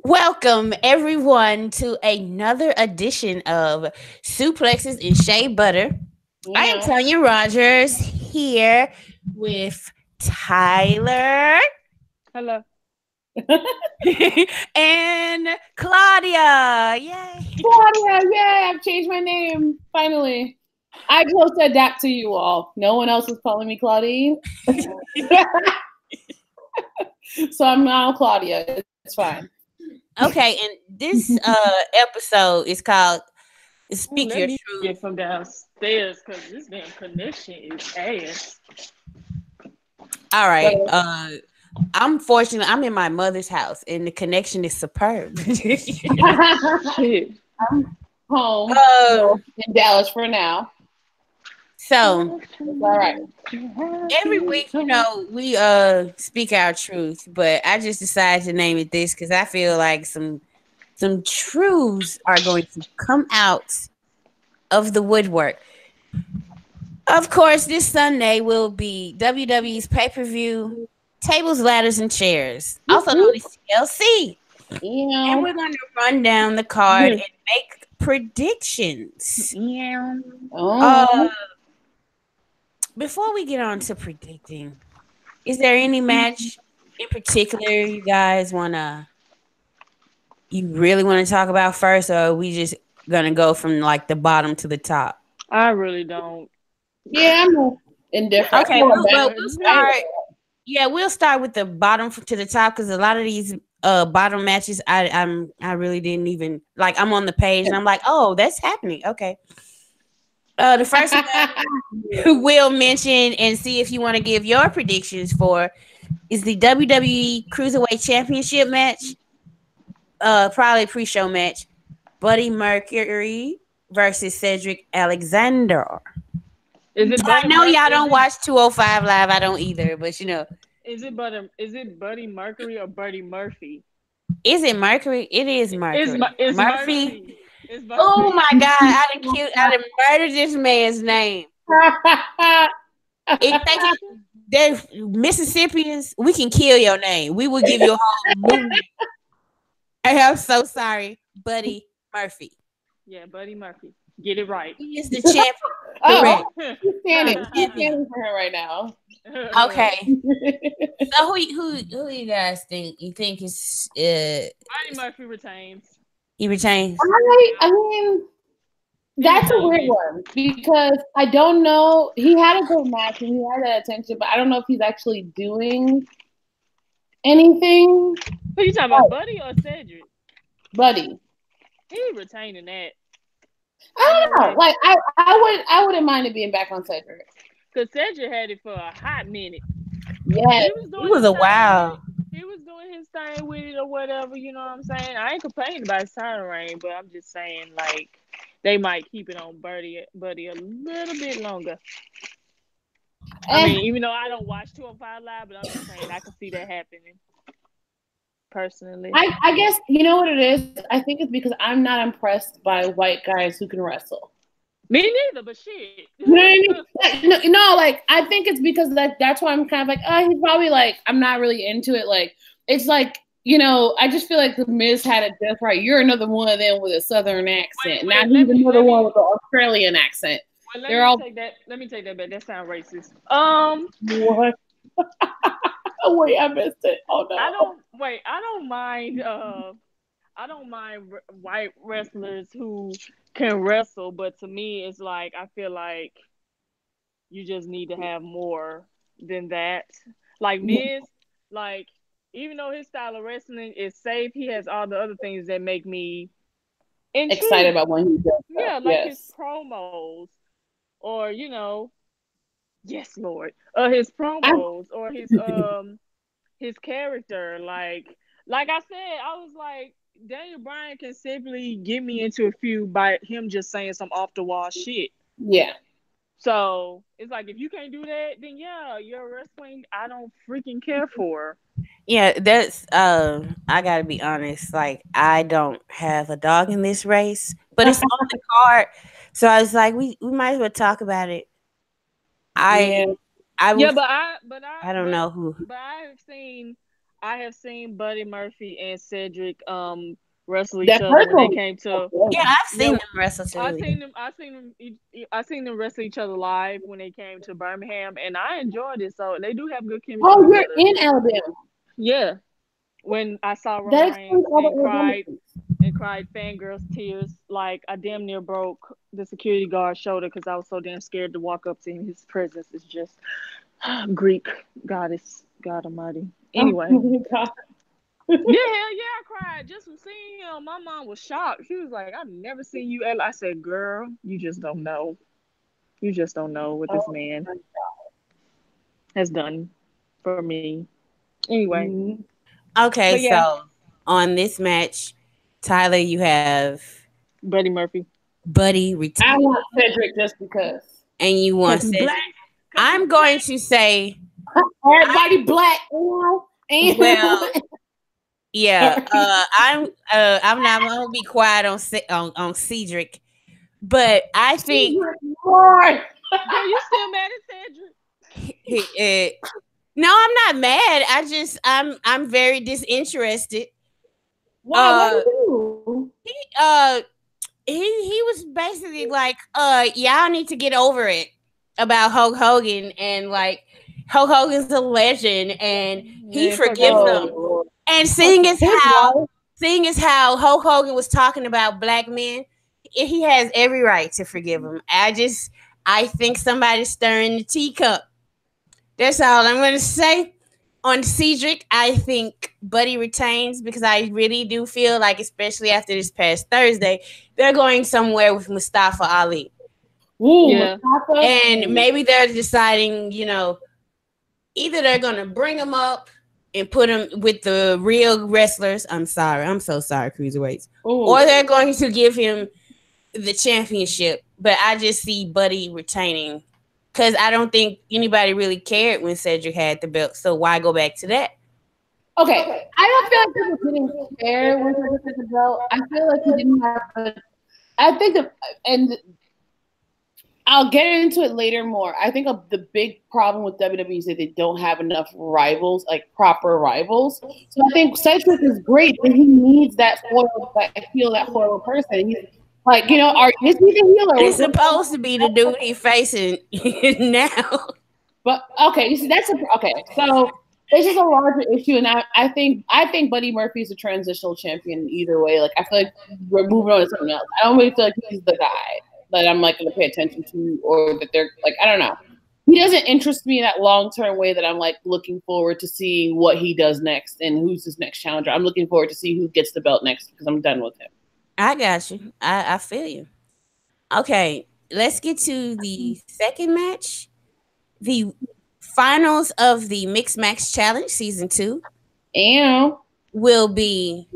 Welcome everyone to another edition of Suplexes and Shea Butter. I am Yeah. Tonya Rogers here with Tyler Hello. and Claudia. Yay. Claudia, yay, I've changed my name, finally. I chose to adapt to you all. No one else is calling me Claudine. So I'm now Claudia. It's fine. Okay, and this episode is called Ooh, Speak let Your me Truth. get from downstairs because this damn connection is ass. All right. So, I'm fortunate I'm in my mother's house and the connection is superb. Shit. I'm home uh, in Dallas for now. so It's all right. every week, we speak our truth, but I just decided to name it this because I feel like some truths are going to come out of the woodwork. Of course, this Sunday will be WWE's pay-per-view Tables, Ladders, and Chairs, also known as TLC. And Yeah. we're going to run down the card and make predictions. Yeah. Uh, Oh. before we get on to predicting, is there any match in particular you really want to talk about first, or are we just gonna go from like the bottom to the top? I really don't. Yeah, I'm indifferent. Okay, we'll I, start. Yeah, we'll start with the bottom to the top because a lot of these bottom matches, I really didn't even like. I'm on the page and I'm like, oh, that's happening. Okay. The first one we'll mention and see if you want to give your predictions for is the WWE Cruiserweight Championship match. Probably pre-show match. Buddy Mercury versus Cedric Alexander. Is it I Buddy know Mur- y'all is don't it watch 205 Live. I don't either, but is it Buddy Mercury or Buddy Murphy? is it Mercury? It is Mercury. It's Murphy. Murphy. It's Oh Murphy. my God! I done murdered this man's name. It think they're Mississippians. We can kill your name. We will give you a whole movie. I am so sorry, Buddy Murphy. Yeah, Buddy Murphy. Get it right. He is the champion. Oh, Correct. he's standing. He's Champion. standing for her right now. Okay. So who you guys think? You think is Buddy Murphy retains. he retains? I mean, that's a weird one because I don't know. He had a good match and he had that attention, but I don't know if he's actually doing anything. Who you talking about, Buddy or Cedric? Buddy. He retaining that. I don't know. Like I wouldn't mind it being back on Cedric. Cause Cedric had it for a hot minute. Yeah. He was a wow. He was doing his thing with it or whatever, you know what I'm saying? I ain't complaining about his title reign, but I'm just saying like they might keep it on Buddy a little bit longer. I mean, even though I don't watch 205 Live, but I'm just saying I can see that happening. Personally. I guess you know what it is? I think it's because I'm not impressed by white guys who can wrestle. Me neither, but shit. You know what I mean? Like I think it's because that's why I'm kind of like, oh, he's probably like, I'm not really into it. Like, it's like, I just feel like the Miz had it just right. You're another one of them with a Southern accent. Now he's another one with an Australian accent. Well, let me take that back. That sounds racist. What? Oh wait, I missed it. Oh no. I don't mind white wrestlers who can wrestle, but to me, it's like I feel like you just need to have more than that. Like Miz, like even though his style of wrestling is safe, he has all the other things that make me excited about when he does. Yeah, like his promos, or yes, Lord, his promos, or his character. Like I said, I was like, Daniel Bryan can simply get me into a feud by him just saying some off the wall shit. Yeah. So it's like if you can't do that, then yeah, your wrestling I don't freaking care for. Yeah, that's I gotta be honest, like I don't have a dog in this race, but it's on the card. So I was like, we might as well talk about it. I don't know who. But I've seen I have seen Buddy Murphy and Cedric wrestle each That other first when they one. came to. Yeah, I've seen Yeah, them wrestle I too. seen them. I seen them wrestle each other live when they came to Birmingham, and I enjoyed it. So they do have good chemistry Oh, you're together. in Alabama. Yeah, when I saw That Roman explains Reigns all the Alabama things. and cried fangirls tears, like I damn near broke the security guard's shoulder because I was so damn scared to walk up to him. His presence is just Greek goddess, God Almighty. Oh Anyway, my god. yeah, hell yeah, I cried just from seeing him. My mom was shocked. She was like, "I've never seen you." I said, "Girl, you just don't know. You just don't know what this Oh man my has done for me." Anyway, god. Okay, but yeah, so on this match, Tyler, you have Buddy Murphy, Buddy I retain, want Cedric just because. and you want cause he's Cedric. black. Cause he's I'm going black. to say, Everybody black. And well, yeah, I'm not gonna be quiet on on Cedric, but I think Lord. Girl, you still mad at Cedric? no, I'm not mad. I'm very disinterested. Why? What Uh, did you do? he he was basically like, y'all need to get over it about Hulk Hogan, and like Hulk Hogan's a legend and he Man, fuck forgives Hulk them. Hogan. Oh, And his wife. seeing as how Hulk Hogan was talking about black men, he has every right to forgive him. I think somebody's stirring the teacup. That's all I'm gonna say. On Cedric, I think Buddy retains because I really do feel like, especially after this past Thursday, they're going somewhere with Mustafa Ali. Ooh, Yeah. Mustafa. And maybe they're deciding, either they're going to bring him up and put him with the real wrestlers. I'm sorry. I'm so sorry, cruiserweights. Ooh. Or they're going to give him the championship. But I just see Buddy retaining because I don't think anybody really cared when Cedric had the belt. So why go back to that? Okay, I don't feel like people didn't care when he took the belt. I feel like he didn't have a. I think and I'll get into it later more. I think the big problem with WWE is that they don't have enough rivals, like proper rivals. So I think Cedric is great, but he needs that foil, that foil person. He's like, is he the healer? He's supposed to be the dude he's facing now. But okay, you see, okay. So this is a larger issue, and I think Buddy Murphy is a transitional champion either way. Like I feel like we're moving on to something else. I don't really feel like he's the guy that I'm like going to pay attention to, or that they're like, I don't know. He doesn't interest me in that long-term way that I'm like looking forward to seeing what he does next and who's his next challenger. I'm looking forward to see who gets the belt next because I'm done with him. I got you. I feel you. Okay, let's get to the second match. The finals of the Mixed Match Challenge Season 2 And will be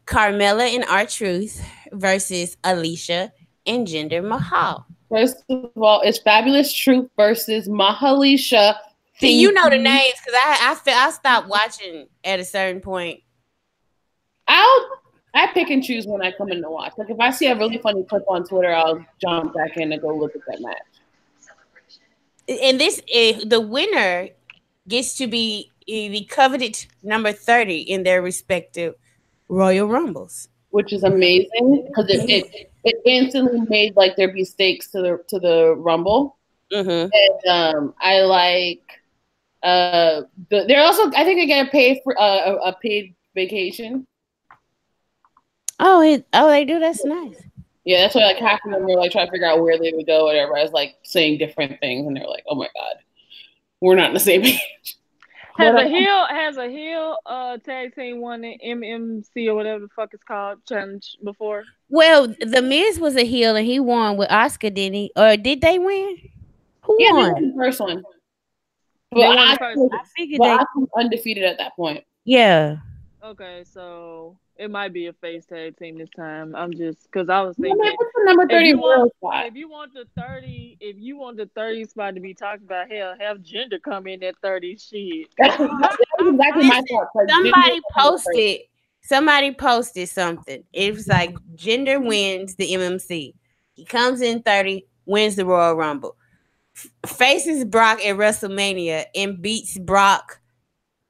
Carmella and R-Truth versus Alicia and Jinder Mahal. First of all, it's Fabulous Truth versus Mahalisha. See, you know the names because I stopped watching at a certain point. I pick and choose when I come in to watch. Like if I see a really funny clip on Twitter, I'll jump back in and go look at that match. And this the winner gets to be the coveted number 30 in their respective Royal Rumbles, which is amazing because it instantly made like there be stakes to the Rumble. Mm-hmm. And I like they're also, I think, they get paid for a paid vacation. Oh, they do. That's nice. Yeah, that's why like half of them were like trying to figure out where they would go, whatever. I was like saying different things, and they're like, "Oh my god, we're not on the same page." Has a heel tag team won the MMC or whatever the fuck it's called challenge before? Well, the Miz was a heel and he won with Oscar, didn't he? Or did they win? Who Yeah, won? they won the first one. Well, I figured I was undefeated at that point. Yeah. Okay, so it might be a face tag team this time. I'm just because I was thinking, what's the number 30 world spot? If you want the 30 spot to be talked about, hell, have Jinder come in at 30. Shit. That's exactly my thought. Somebody posted something. It was like Jinder wins the MMC. He comes in 30, wins the Royal Rumble, faces Brock at WrestleMania and beats Brock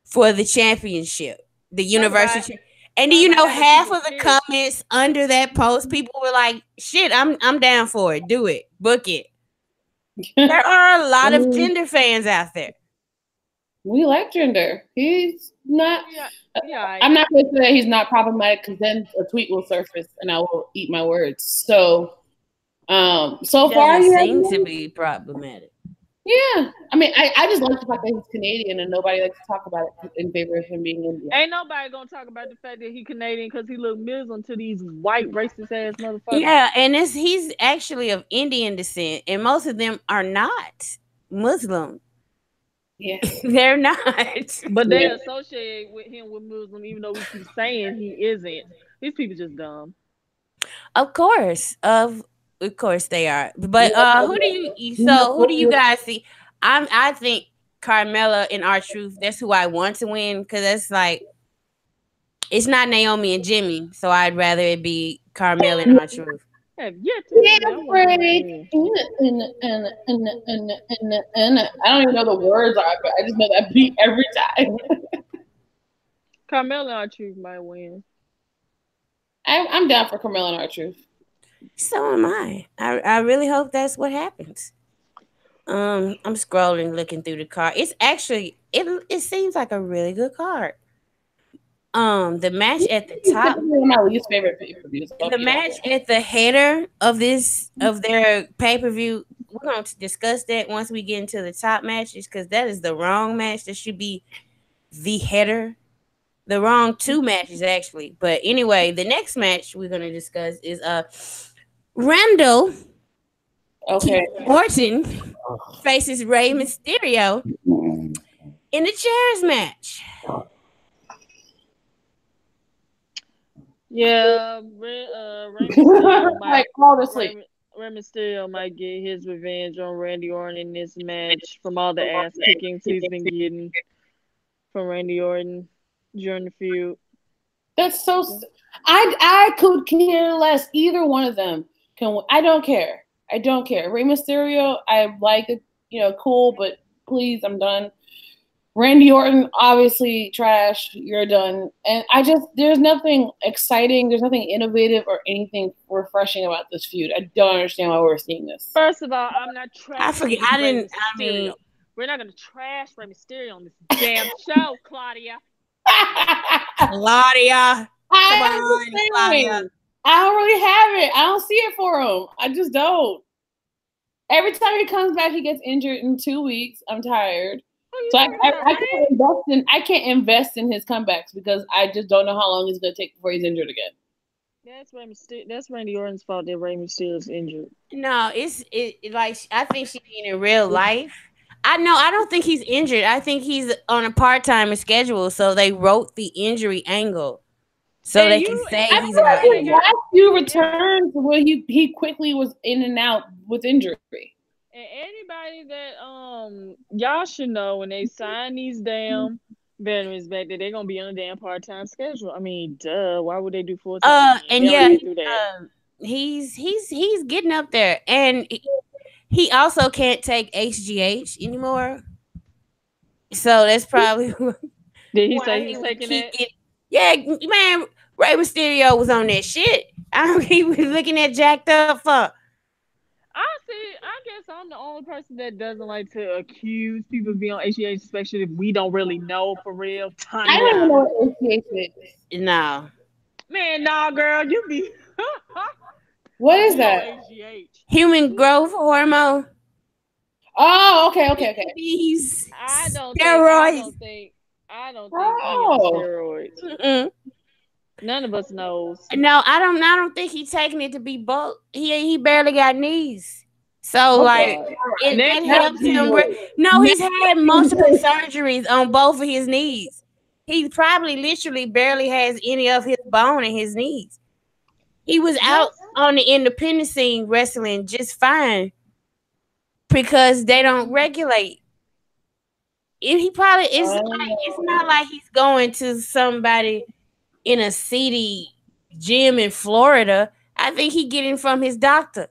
for the championship, the Somebody, universal. And do you somebody know had to keep half it of the fish. comments under that post, people were like, "Shit, I'm down for it. Do it, book it." There are a lot of gender fans out there. We like gender. He's not. Yeah, yeah. I'm not going to say he's not problematic because then a tweet will surface and I will eat my words. So, so far, Doesn't seem to be problematic. yeah. I mean, I just like the fact that he's Canadian and nobody likes to talk about it in favor of him being Indian. Ain't nobody gonna talk about the fact that he Canadian because he look Muslim to these white racist ass motherfuckers. Yeah, and he's actually of Indian descent, and most of them are not Muslim. Yeah, They're not. But they associate with him with Muslim, even though we keep saying he isn't. These people just dumb. Of course, they are. But who do you guys see? I think Carmella and R-Truth. That's who I want to win because that's like it's not Naomi and Jimmy, so I'd rather it be Carmella and R-Truth. Have yet to I don't even know the words are, but I just know that beat every time. Carmella and R-Truth might win. I'm down for Carmella and R-Truth. So am I. I really hope that's what happens. I'm scrolling, looking through the card. It's actually it seems like a really good card. The match at the top. One of my least favorite pay-per-views. The match at the header of their pay-per-view. We're going to discuss that once we get into the top matches because that is the wrong match. That should be the header. The wrong two matches actually. But anyway, the next match we're going to discuss is Randall Orton faces Rey Mysterio in the chairs match. Yeah, Rey Mysterio might get his revenge on Randy Orton in this match from all the ass kickings he's been getting from Randy Orton during the feud. That's so. I could care less. Either one of them can. I don't care. Rey Mysterio, I like it. Cool, but please, I'm done. Randy Orton, obviously trash. You're done. And there's nothing exciting. There's nothing innovative or anything refreshing about this feud. I don't understand why we're seeing this. First of all, I'm not trash. I forget. We're not gonna trash Rey Mysterio on this damn show, Claudia. Claudia. I don't really have it. I don't see it for him. I just don't. Every time he comes back, he gets injured in 2 weeks. I'm tired. So I can't invest in his comebacks because I just don't know how long it's going to take before he's injured again. That's Randy Orton's fault that Rey Mysterio's injured. No, it's like I think she mean in real life. I don't think he's injured. I think he's on a part-time schedule, so they wrote the injury angle so they can say he's out. Last few returns where he quickly was in and out with injury. And anybody that y'all should know when they sign these damn veterans back that they're gonna be on a damn part-time schedule. I mean, duh. Why would they do full-time? He's getting up there, and he also can't take HGH anymore. So that's probably. Did he say he's taking it? Yeah, man. Rey Mysterio was on that shit. He was looking at jacked up fuck. I guess I'm the only person that doesn't like to accuse people of being on HGH, especially if we don't really know for real. I don't know what HGH is. No. Man, nah, girl, you be. What is that? HGH. Human growth hormone. Oh, okay. I don't think steroids. Mm-mm. None of us knows. No, I don't think he's taking it to be bulk. He barely got knees. So it helps him. No, he's had multiple surgeries on both of his knees. He probably literally barely has any of his bone in his knees. He was out on the independent scene wrestling just fine because they don't regulate. It's not like he's going to somebody in a seedy gym in Florida. I think he getting from his doctor.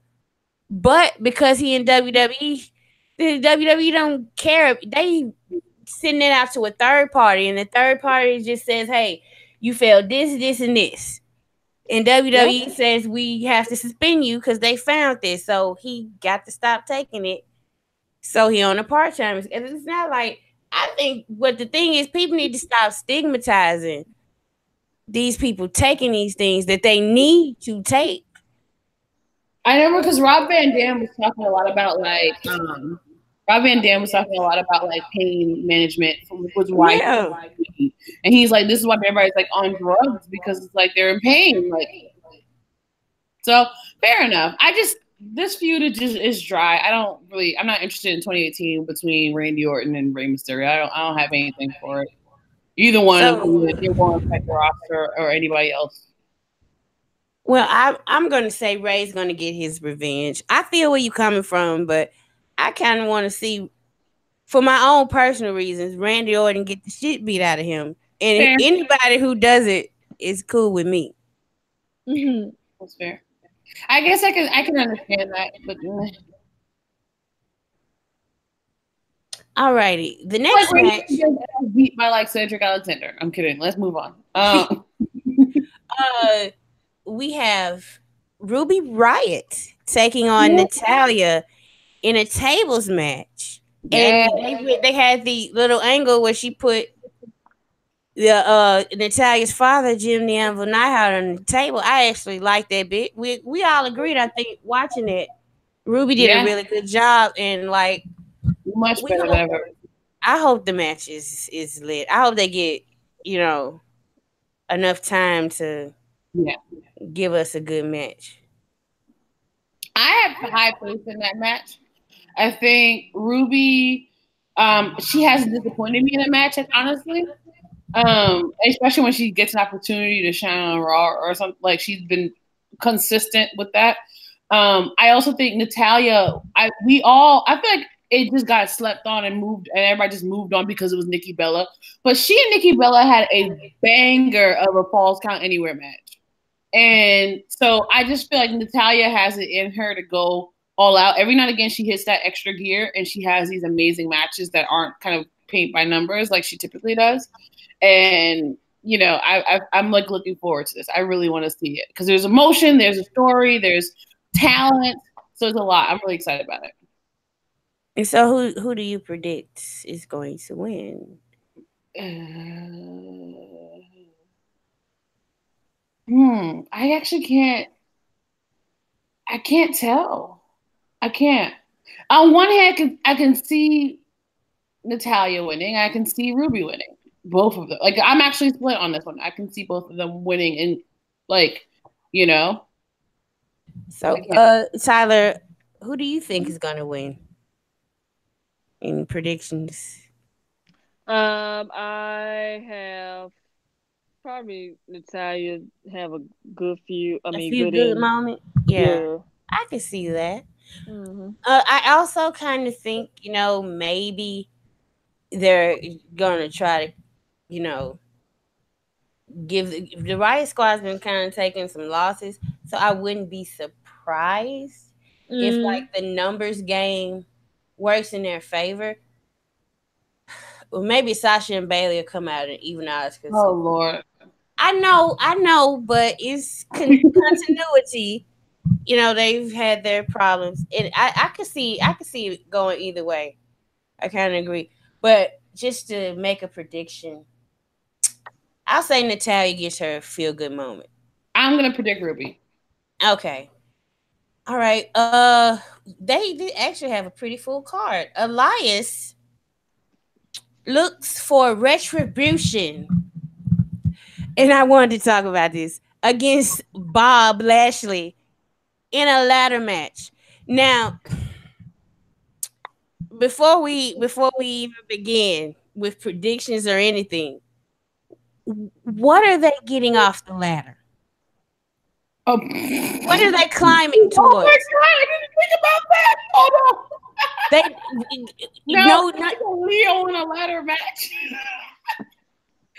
But because he in WWE, the WWE don't care. They sending it out to a third party, and the third party just says, "Hey, you failed this, this, and this." And WWE says we have to suspend you because they found this. So he got to stop taking it. So he on a part-time. And it's not like, I think what the thing is, people need to stop stigmatizing these people taking these things that they need to take. I remember because Rob Van Dam was talking a lot about like pain management, which is why and he's like, this is why everybody's like on drugs because it's like they're in pain. Like, so fair enough. This feud is dry. I'm not interested in 2018 between Randy Orton and Rey Mysterio. I don't have anything for it. Either one of them, it won't affect the roster or anybody else. Well, I'm going to say Ray's going to get his revenge. I feel where you're coming from, but I kind of want to see, for my own personal reasons, Randy Orton get the shit beat out of him. And fair. Anybody who does it is cool with me. Mm-hmm. That's fair. I guess I can understand that. But alrighty, the next match beat by like Cedric Alexander. I'm kidding. Let's move on. We have Ruby Riott taking on Natalya in a tables match. Yeah. And they had the little angle where she put the Natalya's father, Jim the Anvil Neidhart, on the table. I actually liked that bit. We all agreed, I think, watching it. Ruby did a really good job, and like much better than ever. I hope the match is lit. I hope they get, enough time to give us a good match. I have high faith in that match. I think Ruby, she hasn't disappointed me in a match, honestly. Especially when she gets an opportunity to shine on Raw or something. Like, she's been consistent with that. I also think Natalya, I feel like it just got slept on and moved, and everybody just moved on because it was Nikki Bella. But she and Nikki Bella had a banger of a Falls Count Anywhere match. And so I just feel like Natalya has it in her to go all out. Every now and again, she hits that extra gear, and she has these amazing matches that aren't kind of paint by numbers like she typically does. And, I'm like looking forward to this. I really want to see it because there's emotion, there's a story, there's talent. So it's a lot. I'm really excited about it. And so who do you predict is going to win? I actually can't. I can't tell. I can't. On one hand, I can see Natalya winning. I can see Ruby winning. Both of them. Like, I'm actually split on this one. I can see both of them winning, and So, Tyler, who do you think is gonna win? Any predictions? I have probably Natalya have a good few. Good moment. Yeah, I can see that. Mm-hmm. I also kind of think maybe they're gonna try to give the Riot Squad's been kind of taking some losses, so I wouldn't be surprised if like the numbers game works in their favor. Well, maybe Sasha and Bailey will come out and even out. Oh Lord, I know, but it's continuity. They've had their problems, and I could see it going either way. I kind of agree, but just to make a prediction, I'll say Natalya gets her feel-good moment. I'm gonna predict Ruby. Okay. All right. They did actually have a pretty full card. Elias looks for retribution, and I wanted to talk about this against Bob Lashley in a ladder match. Now, before we even begin with predictions or anything, what are they getting off the ladder? What are they climbing towards? Oh my God, I didn't think about that. Hold on. Not Leo in a ladder match.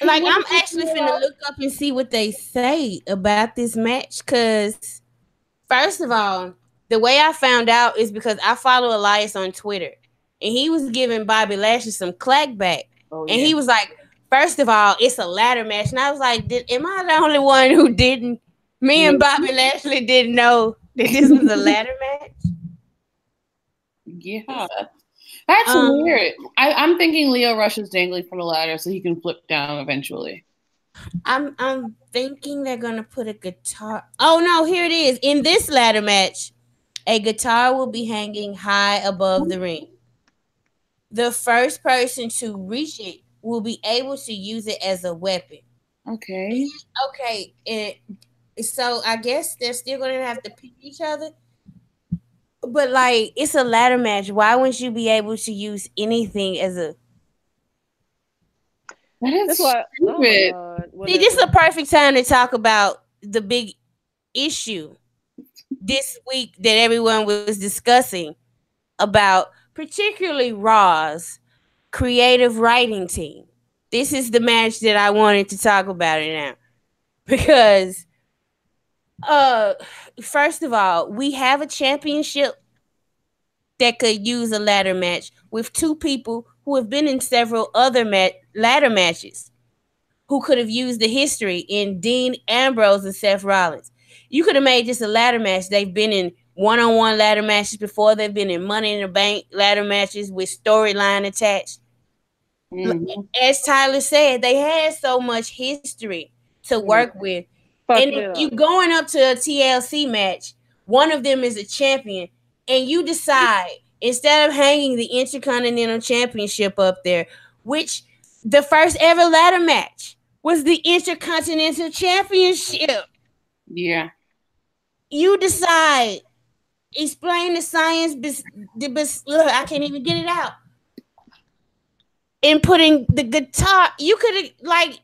Like, I'm actually finna look up and see what they say about this match, because first of all, the way I found out is because I follow Elias on Twitter, and he was giving Bobby Lashley some clack back Oh And yeah. he was like, first of all, it's a ladder match. And I was like, am I the only one who didn't? Me and Bobby Lashley didn't know that this was a ladder match. Yeah. That's weird. I'm thinking Leo Rush is dangling from the ladder so he can flip down eventually. I'm thinking they're gonna put a guitar. Oh no, here it is. In this ladder match, a guitar will be hanging high above the ring. The first person to reach it will be able to use it as a weapon. Okay. Okay, so I guess they're still gonna have to pick each other. But like, it's a ladder match. Why wouldn't you be able to use anything as a? That is That's why. Oh my stupid. God. See, this is Whatever. a perfect time to talk about the big issue this week that everyone was discussing about, particularly Raw's creative writing team. This is the match that I wanted to talk about it now because uh first of all, we have a championship that could use a ladder match with two people who have been in several other ladder matches who could have used the history in Dean Ambrose and Seth Rollins. You could have made this a ladder match. They've been in one-on-one ladder matches before. They've been in Money in the Bank ladder matches with storyline attached. Mm-hmm. As Tyler said, they had so much history to work with. Fuck And it if you up. going up to a TLC match, one of them is a champion, and you decide instead of hanging the Intercontinental Championship up there, which the first ever ladder match was the Intercontinental Championship. Yeah. You decide, explain the science, I can't even get it out. And putting the guitar, you could have, like,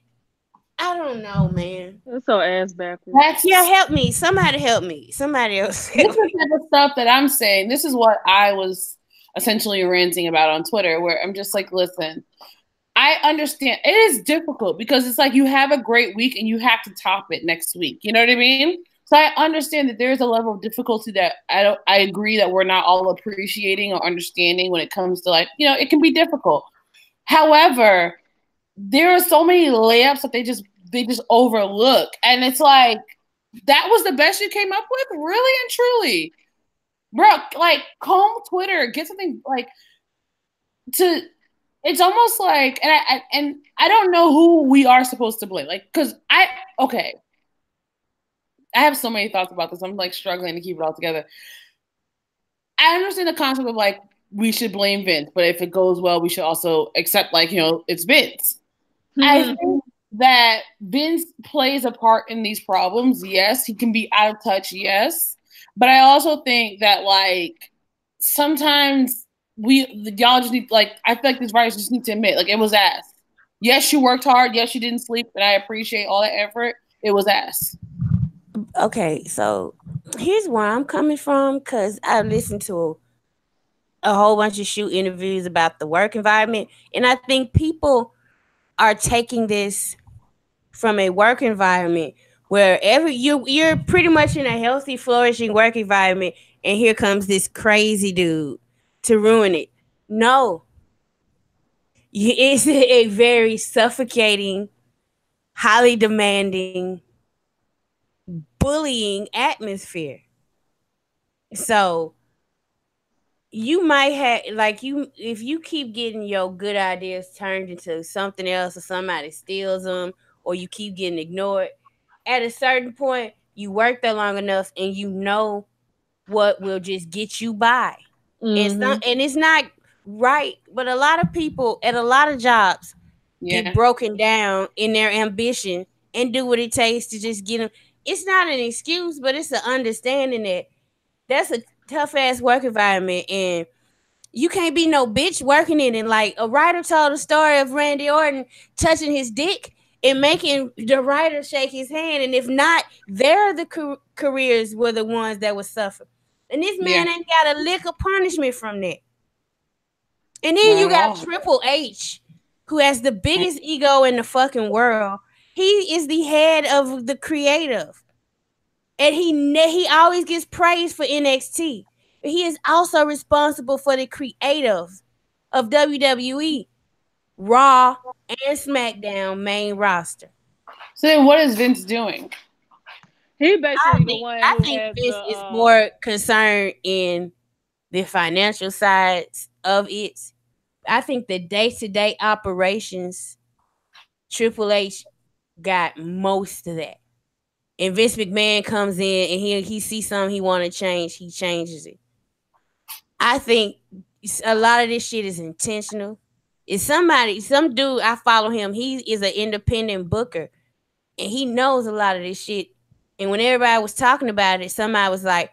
I don't know, man. That's so ass backwards. Yeah, help me. Somebody help me. Somebody else This help is me. the type of stuff that I'm saying. This is what I was essentially ranting about on Twitter, where I'm just like, listen, I understand it is difficult because it's like you have a great week and you have to top it next week. You know what I mean? So I understand that there's a level of difficulty that I agree that we're not all appreciating or understanding when it comes to, like, it can be difficult. However, there are so many layups that they just overlook. And it's like, that was the best you came up with? Really and truly. Bro, like, comb Twitter, get something like to it's almost like, and I don't know who we are supposed to blame. Like, because I have so many thoughts about this. I'm like struggling to keep it all together. I understand the concept of like we should blame Vince, but if it goes well, we should also accept, like, it's Vince. I think that Vince plays a part in these problems. Yes, he can be out of touch. Yes, but I also think that, like, sometimes y'all just need, like, I feel like these writers just need to admit, like, it was ass. Yes, you worked hard. Yes, you didn't sleep, and I appreciate all that effort. It was ass. Okay, so here's where I'm coming from, because I listened to a whole bunch of shoot interviews about the work environment, and I think people are taking this from a work environment where you're pretty much in a healthy, flourishing work environment, and here comes this crazy dude to ruin it. No, it's a very suffocating, highly demanding, bullying atmosphere. So you might have, like, if you keep getting your good ideas turned into something else, or somebody steals them, or you keep getting ignored, at a certain point you work there long enough and you know what will just get you by. And it's not right, but a lot of people at a lot of jobs get broken down in their ambition and do what it takes to just get them. It's not an excuse, but it's an understanding that that's a tough ass work environment, and you can't be no bitch working in it. Like, a writer told a story of Randy Orton touching his dick and making the writer shake his hand, and if not, their the careers were the ones that would suffer. And this man ain't got a lick of punishment from that. And then you got Triple H, who has the biggest ego in the fucking world. He is the head of the creative, and he always gets praised for NXT. But he is also responsible for the creative of WWE. Raw and SmackDown main roster. So then what is Vince doing? He basically the one I who think has Vince is the more concerned in the financial sides of it. I think the day-to-day operations, Triple H got most of that. And Vince McMahon comes in and he sees something he want to change, he changes it. I think a lot of this shit is intentional. It's some dude, I follow him. He is an independent booker and he knows a lot of this shit. And when everybody was talking about it, somebody was like,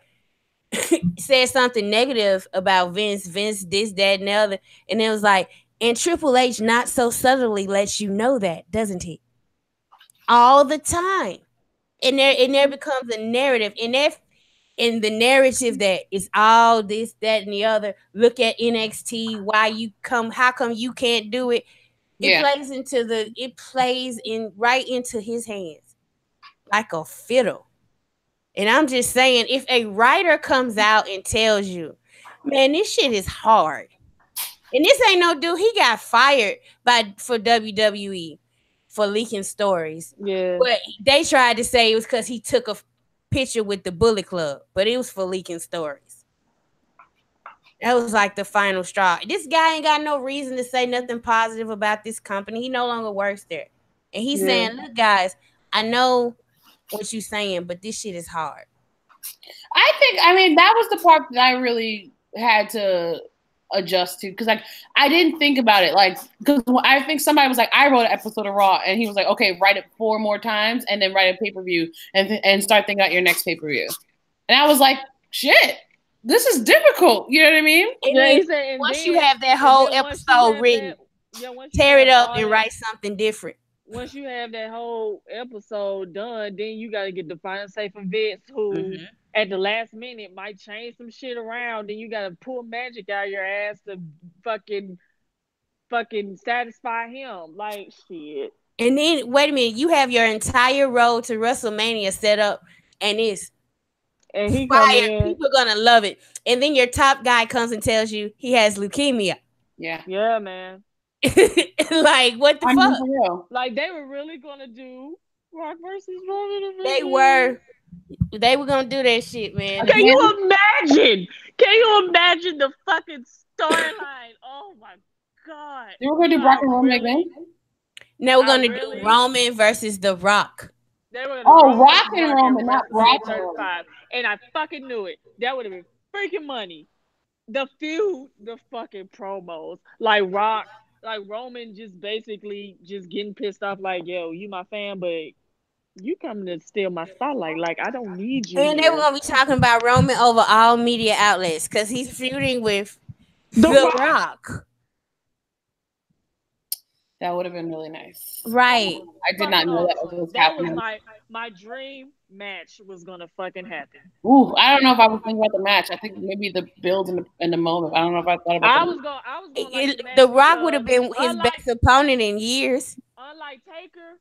said something negative about Vince, this, that, and the other. And it was like, and Triple H not so subtly lets you know that, doesn't he? All the time. And there becomes a narrative. And if in the narrative that it's all this, that, and the other, look at NXT, how come you can't do it? Yeah. It plays in right into his hands like a fiddle. And I'm just saying, if a writer comes out and tells you, man, this shit is hard. And this ain't no dude, he got fired for WWE for leaking stories. yeah. But they tried to say it was because he took a picture with the Bullet Club, but it was for leaking stories. That was like the final straw. This guy ain't got no reason to say nothing positive about this company. He no longer works there. And he's saying, look, guys, I know what you're saying, but this shit is hard. I mean, that was the part that I really had to adjust to because, like, I didn't think about it. Like, because I think somebody was like, I wrote an episode of Raw, and he was like, okay, write it 4 more times and then write a pay-per-view and start thinking about your next pay-per-view. And I was like, shit, this is difficult. You know what I mean? And once you have that whole episode written, tear it up and write something different. Once you have that whole episode done, then you got to get the final say from Vince, who at the last minute might change some shit around. Then you got to pull magic out of your ass to fucking satisfy him. Like, shit. And then, wait a minute, you have your entire road to WrestleMania set up, and it's he fire. People are gonna love it. And then your top guy comes and tells you he has leukemia. Yeah, man. Like, what the fuck? Like, they were really gonna do Rock versus Roman. They were gonna do that shit, man. Can you imagine? Can you imagine the fucking storyline? Oh my god! They were gonna do Brock and Roman again. Now we're gonna do Roman versus The Rock. Rock and Roman, not Brock and Roman. And I fucking knew it. That would have been freaking money. The feud, the fucking promos, like Rock. Like Roman just basically just getting pissed off, like, yo, you my fan, but you coming to steal my spotlight. Like, I don't need you. And they were gonna be talking about Roman over all media outlets because he's feuding with The Rock. That would have been really nice. Right. I did not know that was happening. Was my dream match was gonna fucking happen. Ooh, I don't know if I was thinking about the match. I think maybe the build in the moment. I don't know if I thought about I was going The Rock would have been his best opponent in years. Unlike Taker,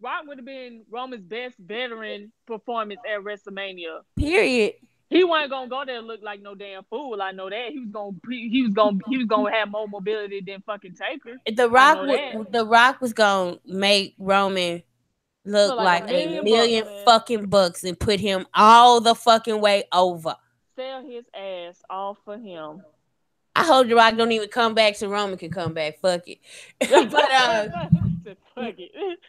Rock would have been Roman's best veteran performance at WrestleMania. Period. He wasn't gonna go there and look like no damn fool. I know that. He was gonna have more mobility than fucking Taker. The Rock was gonna make Roman look like a million fucking bucks and put him all the fucking way over. Sell his ass off for him. I hope The Rock don't even come back so Roman can come back. Fuck it. But fuck it.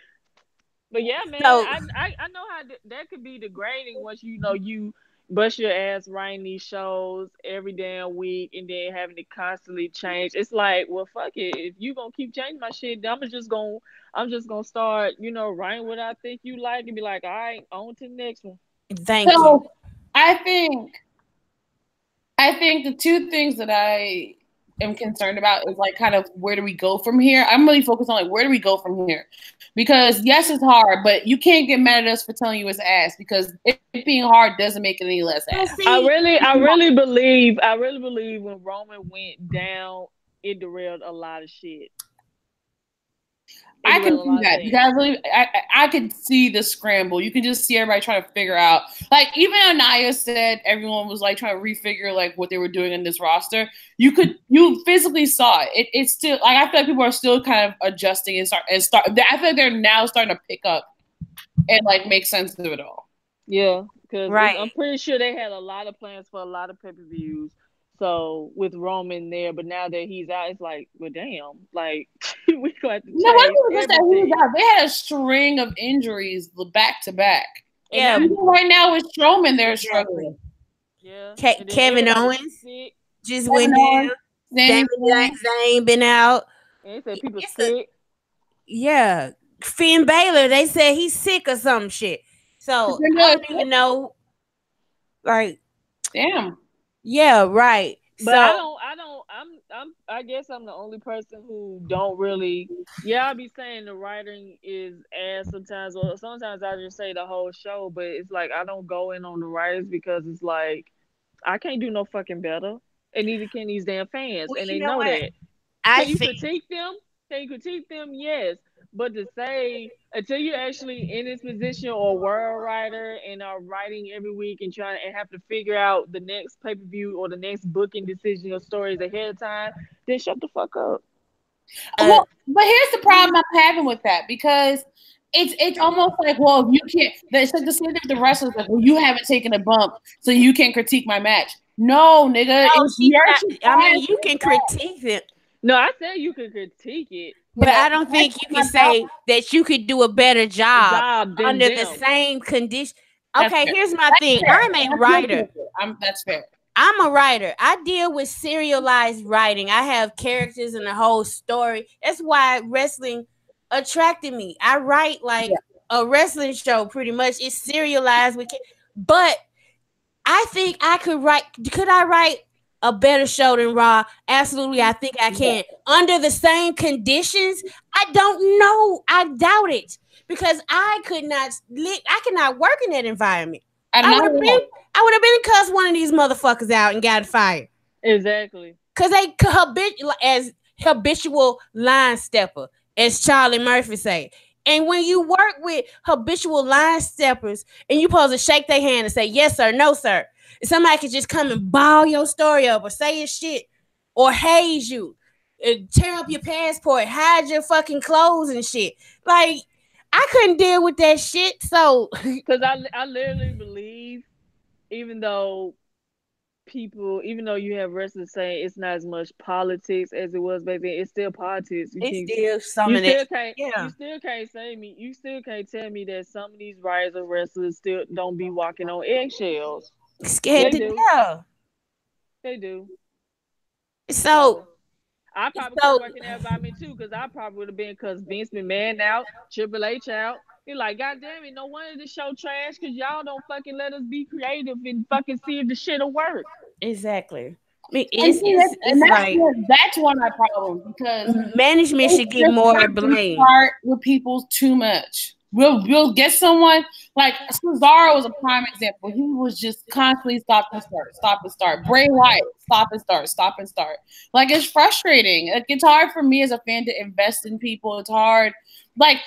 But yeah, man, I know how that could be degrading once you bust your ass writing these shows every damn week and then having to constantly change. It's like, well, fuck it. If you gonna keep changing my shit, I'm just gonna start, writing what I think you like and be like, all right, on to the next one. Thank you. I think the 2 things that I am concerned about is like kind of where do we go from here? I'm really focused on like where do we go from here? Because yes, it's hard, but you can't get mad at us for telling you it's ass because it being hard doesn't make it any less ass. I really believe when Roman went down, it derailed a lot of shit. I can see that because I could see the scramble. You can just see everybody trying to figure out. Like even Anaya said, everyone was like trying to refigure like what they were doing in this roster. You physically saw it. It's still like I feel like people are still kind of adjusting and start. I feel like they're now starting to pick up and like make sense of it all. Yeah, because I'm pretty sure they had a lot of plans for a lot of pay-per-views. So with Roman there, but now that he's out, it's like, well, damn, like we got to change everything. He was out. They had a string of injuries back to back. Yeah, right now with Strowman, they're struggling. Yeah, Kevin Owens just went down. Zayn been out. And they said people sick. Yeah, Finn Balor. They said he's sick or some shit. So I don't even know. Like, damn. Yeah, right. But so, I guess I'm the only person who don't really. Yeah, I'll be saying the writing is ass sometimes, or sometimes I just say the whole show. But it's like I don't go in on the writers because it's like I can't do no fucking better, and neither can these damn fans, and they know that. Can you critique them? Can you critique them? Yes. But to say until you're actually in this position or were a writer and are writing every week and trying and have to figure out the next pay-per-view or the next booking decision or stories ahead of time, then shut the fuck up. Well, but here's the problem I'm having with that because it's almost like, well, you can't. It's like the same thing with the wrestlers. Like, well, you haven't taken a bump, so you can't critique my match. No, nigga. You can critique it. No, I said you could critique it. But I don't think you can say that you could do a better job under the same condition. Okay, here's my thing. I'm a writer. That's fair. I'm a writer. I deal with serialized writing. I have characters and the whole story. That's why wrestling attracted me. I write like a wrestling show pretty much. It's serialized but I think I could write. Could I write a better show than Raw? Absolutely, I think I can. Under the same conditions, I don't know. I doubt it because I could not work in that environment. I would have been cussed one of these motherfuckers out and got fired. Exactly. Because they as habitual line stepper, as Charlie Murphy say. And when you work with habitual line steppers and you supposed to shake their hand and say yes sir, no sir, somebody could just come and ball your story up or say your shit or haze you, tear up your passport, hide your fucking clothes and shit. Like, I couldn't deal with that shit. So, because I literally believe, even though you have wrestlers saying it's not as much politics as it was back then, it's still politics. You still can't tell me that some of these writers or wrestlers still don't be walking on eggshells. Scared to death. They do. So I probably could work in that environment too, because I probably would have been because Vince McMahon out, Triple H out. You're like, God damn it, no wonder the show trash because y'all don't fucking let us be creative and fucking see if the shit'll work. Exactly. That's one of my problems because management should get more blame. Start with people too much. We'll get someone like Cesaro was a prime example. He was just constantly stop and start. Bray Wyatt, stop and start. Like, it's frustrating. Like, it's hard for me as a fan to invest in people. It's hard. Like,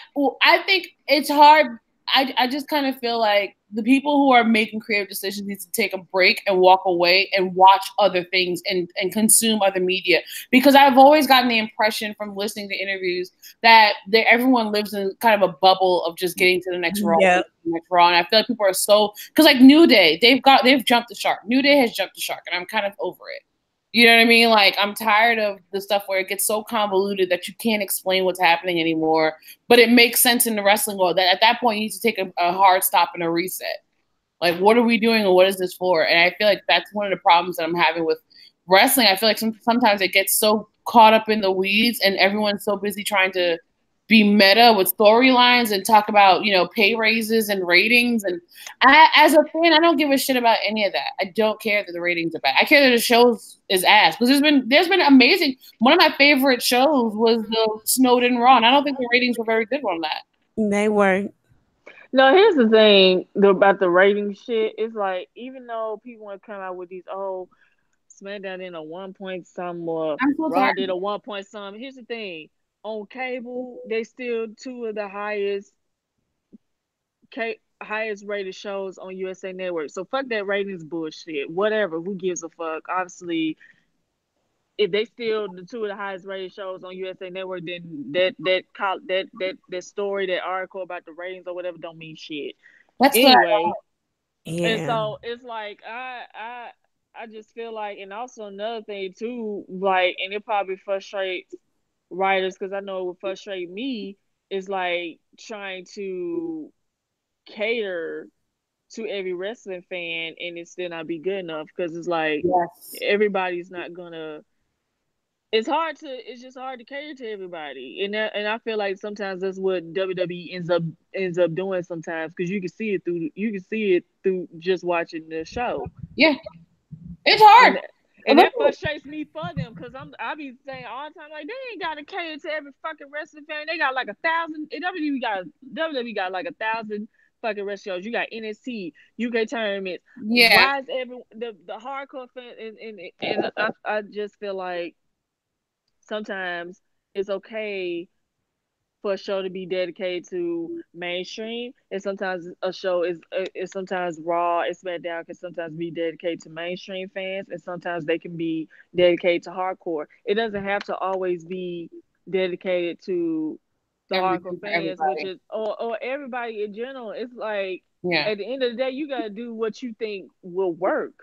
I think it's hard. I just kind of feel like the people who are making creative decisions need to take a break and walk away and watch other things and consume other media. Because I've always gotten the impression from listening to interviews that everyone lives in kind of a bubble of just getting to the next Raw. Yep. And I feel like people are so, because like New Day, they've jumped the shark. New Day has jumped the shark, and I'm kind of over it. You know what I mean? Like, I'm tired of the stuff where it gets so convoluted that you can't explain what's happening anymore. But it makes sense in the wrestling world that at that point you need to take a hard stop and a reset. Like, what are we doing and what is this for? And I feel like that's one of the problems that I'm having with wrestling. I feel like sometimes it gets so caught up in the weeds and everyone's so busy trying to be meta with storylines and talk about, pay raises and ratings. And as a fan, I don't give a shit about any of that. I don't care that the ratings are bad. I care that the show is ass. Because there's been amazing. One of my favorite shows was the Snowden Raw, and I don't think the ratings were very good on that. They weren't. No, here's the thing about the rating shit. It's like, even though people want to come out with these, SmackDown in a 1 point something or Raw did a 1 point something. Here's the thing. on cable, they still two of the highest rated shows on USA Network. So fuck that ratings bullshit. Whatever. Who gives a fuck? Obviously, if they still the two of the highest rated shows on USA Network, then that story, that article about the ratings or whatever don't mean shit. That's what Anyway, and Yeah. so it's like I just feel like, and also another thing too, like, and it probably frustrates writers because I know it would frustrate me, is like trying to cater to every wrestling fan and it still not be good enough, because it's like yes. everybody's not gonna. It's just hard to cater to everybody, and I feel like sometimes that's what WWE ends up doing sometimes, because you can see it through just watching the show. Yeah. It's hard. And that frustrates me for them, because I be saying all the time, like, they ain't got to cater to every fucking wrestling fan. They got like 1,000. WWE got like 1,000 fucking wrestling shows. You got NXT, UK tournaments. Yeah. Why is the hardcore fan, and I just feel like sometimes it's okay for a show to be dedicated to mainstream, and sometimes a show is sometimes Raw and SmackDown can sometimes be dedicated to mainstream fans, and sometimes they can be dedicated to hardcore. It doesn't have to always be dedicated to the hardcore Everything for fans, which everybody. is or everybody in general. It's like Yeah. at the end of the day, you gotta do what you think will work.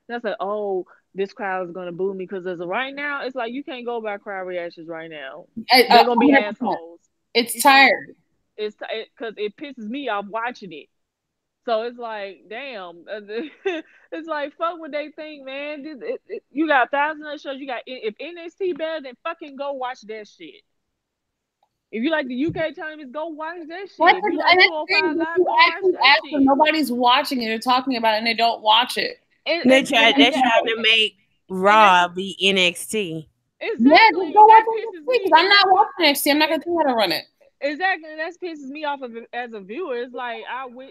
That's like, oh, this crowd is gonna boo me because as of right now, it's like you can't go by crowd reactions right now. They're gonna be 100%. assholes. It's You can't. tired. It's because it pisses me off watching it. So it's like, damn. It's like, fuck what they think, man. You got thousands of shows. You got, if NXT better, then fucking go watch that shit. If you like the UK tournaments, go watch that shit. If you like And that's the 205 thing. If Live, you go watch actually that ask them, shit. nobody's watching it. They're talking about it and they don't watch it. And, They and, try. and, They're and, trying to make and that's Raw be NXT. Yeah, just exactly, go and watch that it pisses because me. I'm And not that watching NXT. I'm not and going to tell you how to run it. exactly, and that pisses me off as a viewer. It's like I would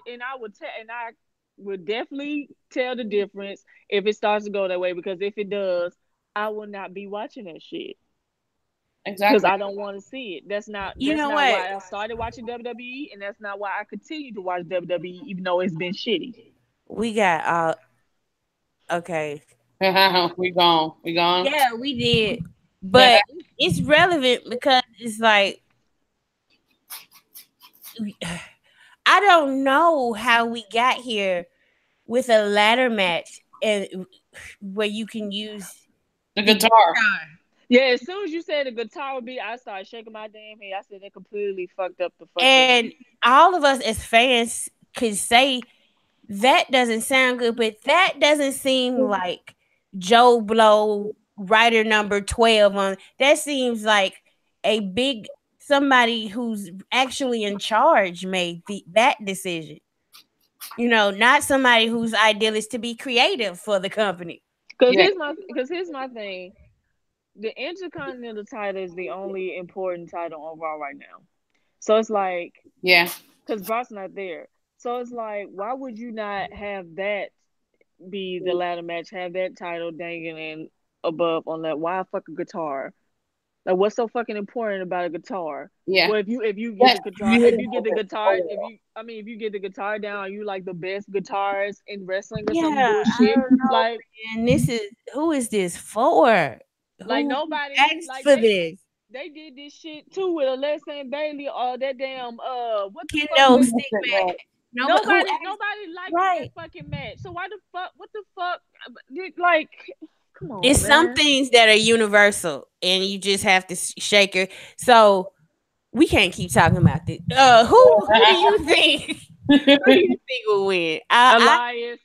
definitely tell the difference if it starts to go that way, because if it does, I will not be watching that shit because Exactly. I don't want to see it. You That's know not what? why I started watching WWE, and that's not why I continue to watch WWE even though it's been shitty. We got okay. We gone. We gone. Yeah, we did. Yeah. But it's relevant because it's like I don't know how we got here with a ladder match and where you can use The the guitar. guitar. Yeah, as soon as you said the guitar would be, I started shaking my damn head. I said they completely fucked up the fucking. And all of us as fans could say that doesn't sound good, but that doesn't seem like Joe Blow writer number 12 on that seems like a big somebody who's actually in charge made that decision. You know, not somebody whose ideal is to be creative for the company. Yeah. Because here's my thing. The Intercontinental title is the only important title on Raw right now. So it's like, Yeah. because Brock's not there. So it's like, why would you not have that be the ladder match? Have that title dangling above on that? Why fuck a guitar? Like, what's so fucking important about a guitar? Yeah. Well, if you get Yes. the guitar, You hit if it you get with the it. guitar, Oh, if you get the guitar down, are you like the best guitarist in wrestling or some Yeah, I bullshit? don't know, Like, man. This is who is this for? Who nobody, asked like for this? they did this shit too with Alexa and Bailey or that damn what the fuck Kendo was you stick missed it, man. man. Nobody who asked nobody liked that right. fucking match. So why the fuck, what the fuck, like, come on, It's some man. things that are universal and you just have to shake her. So we can't keep talking about this. Who do you think who do you think will win? Elias.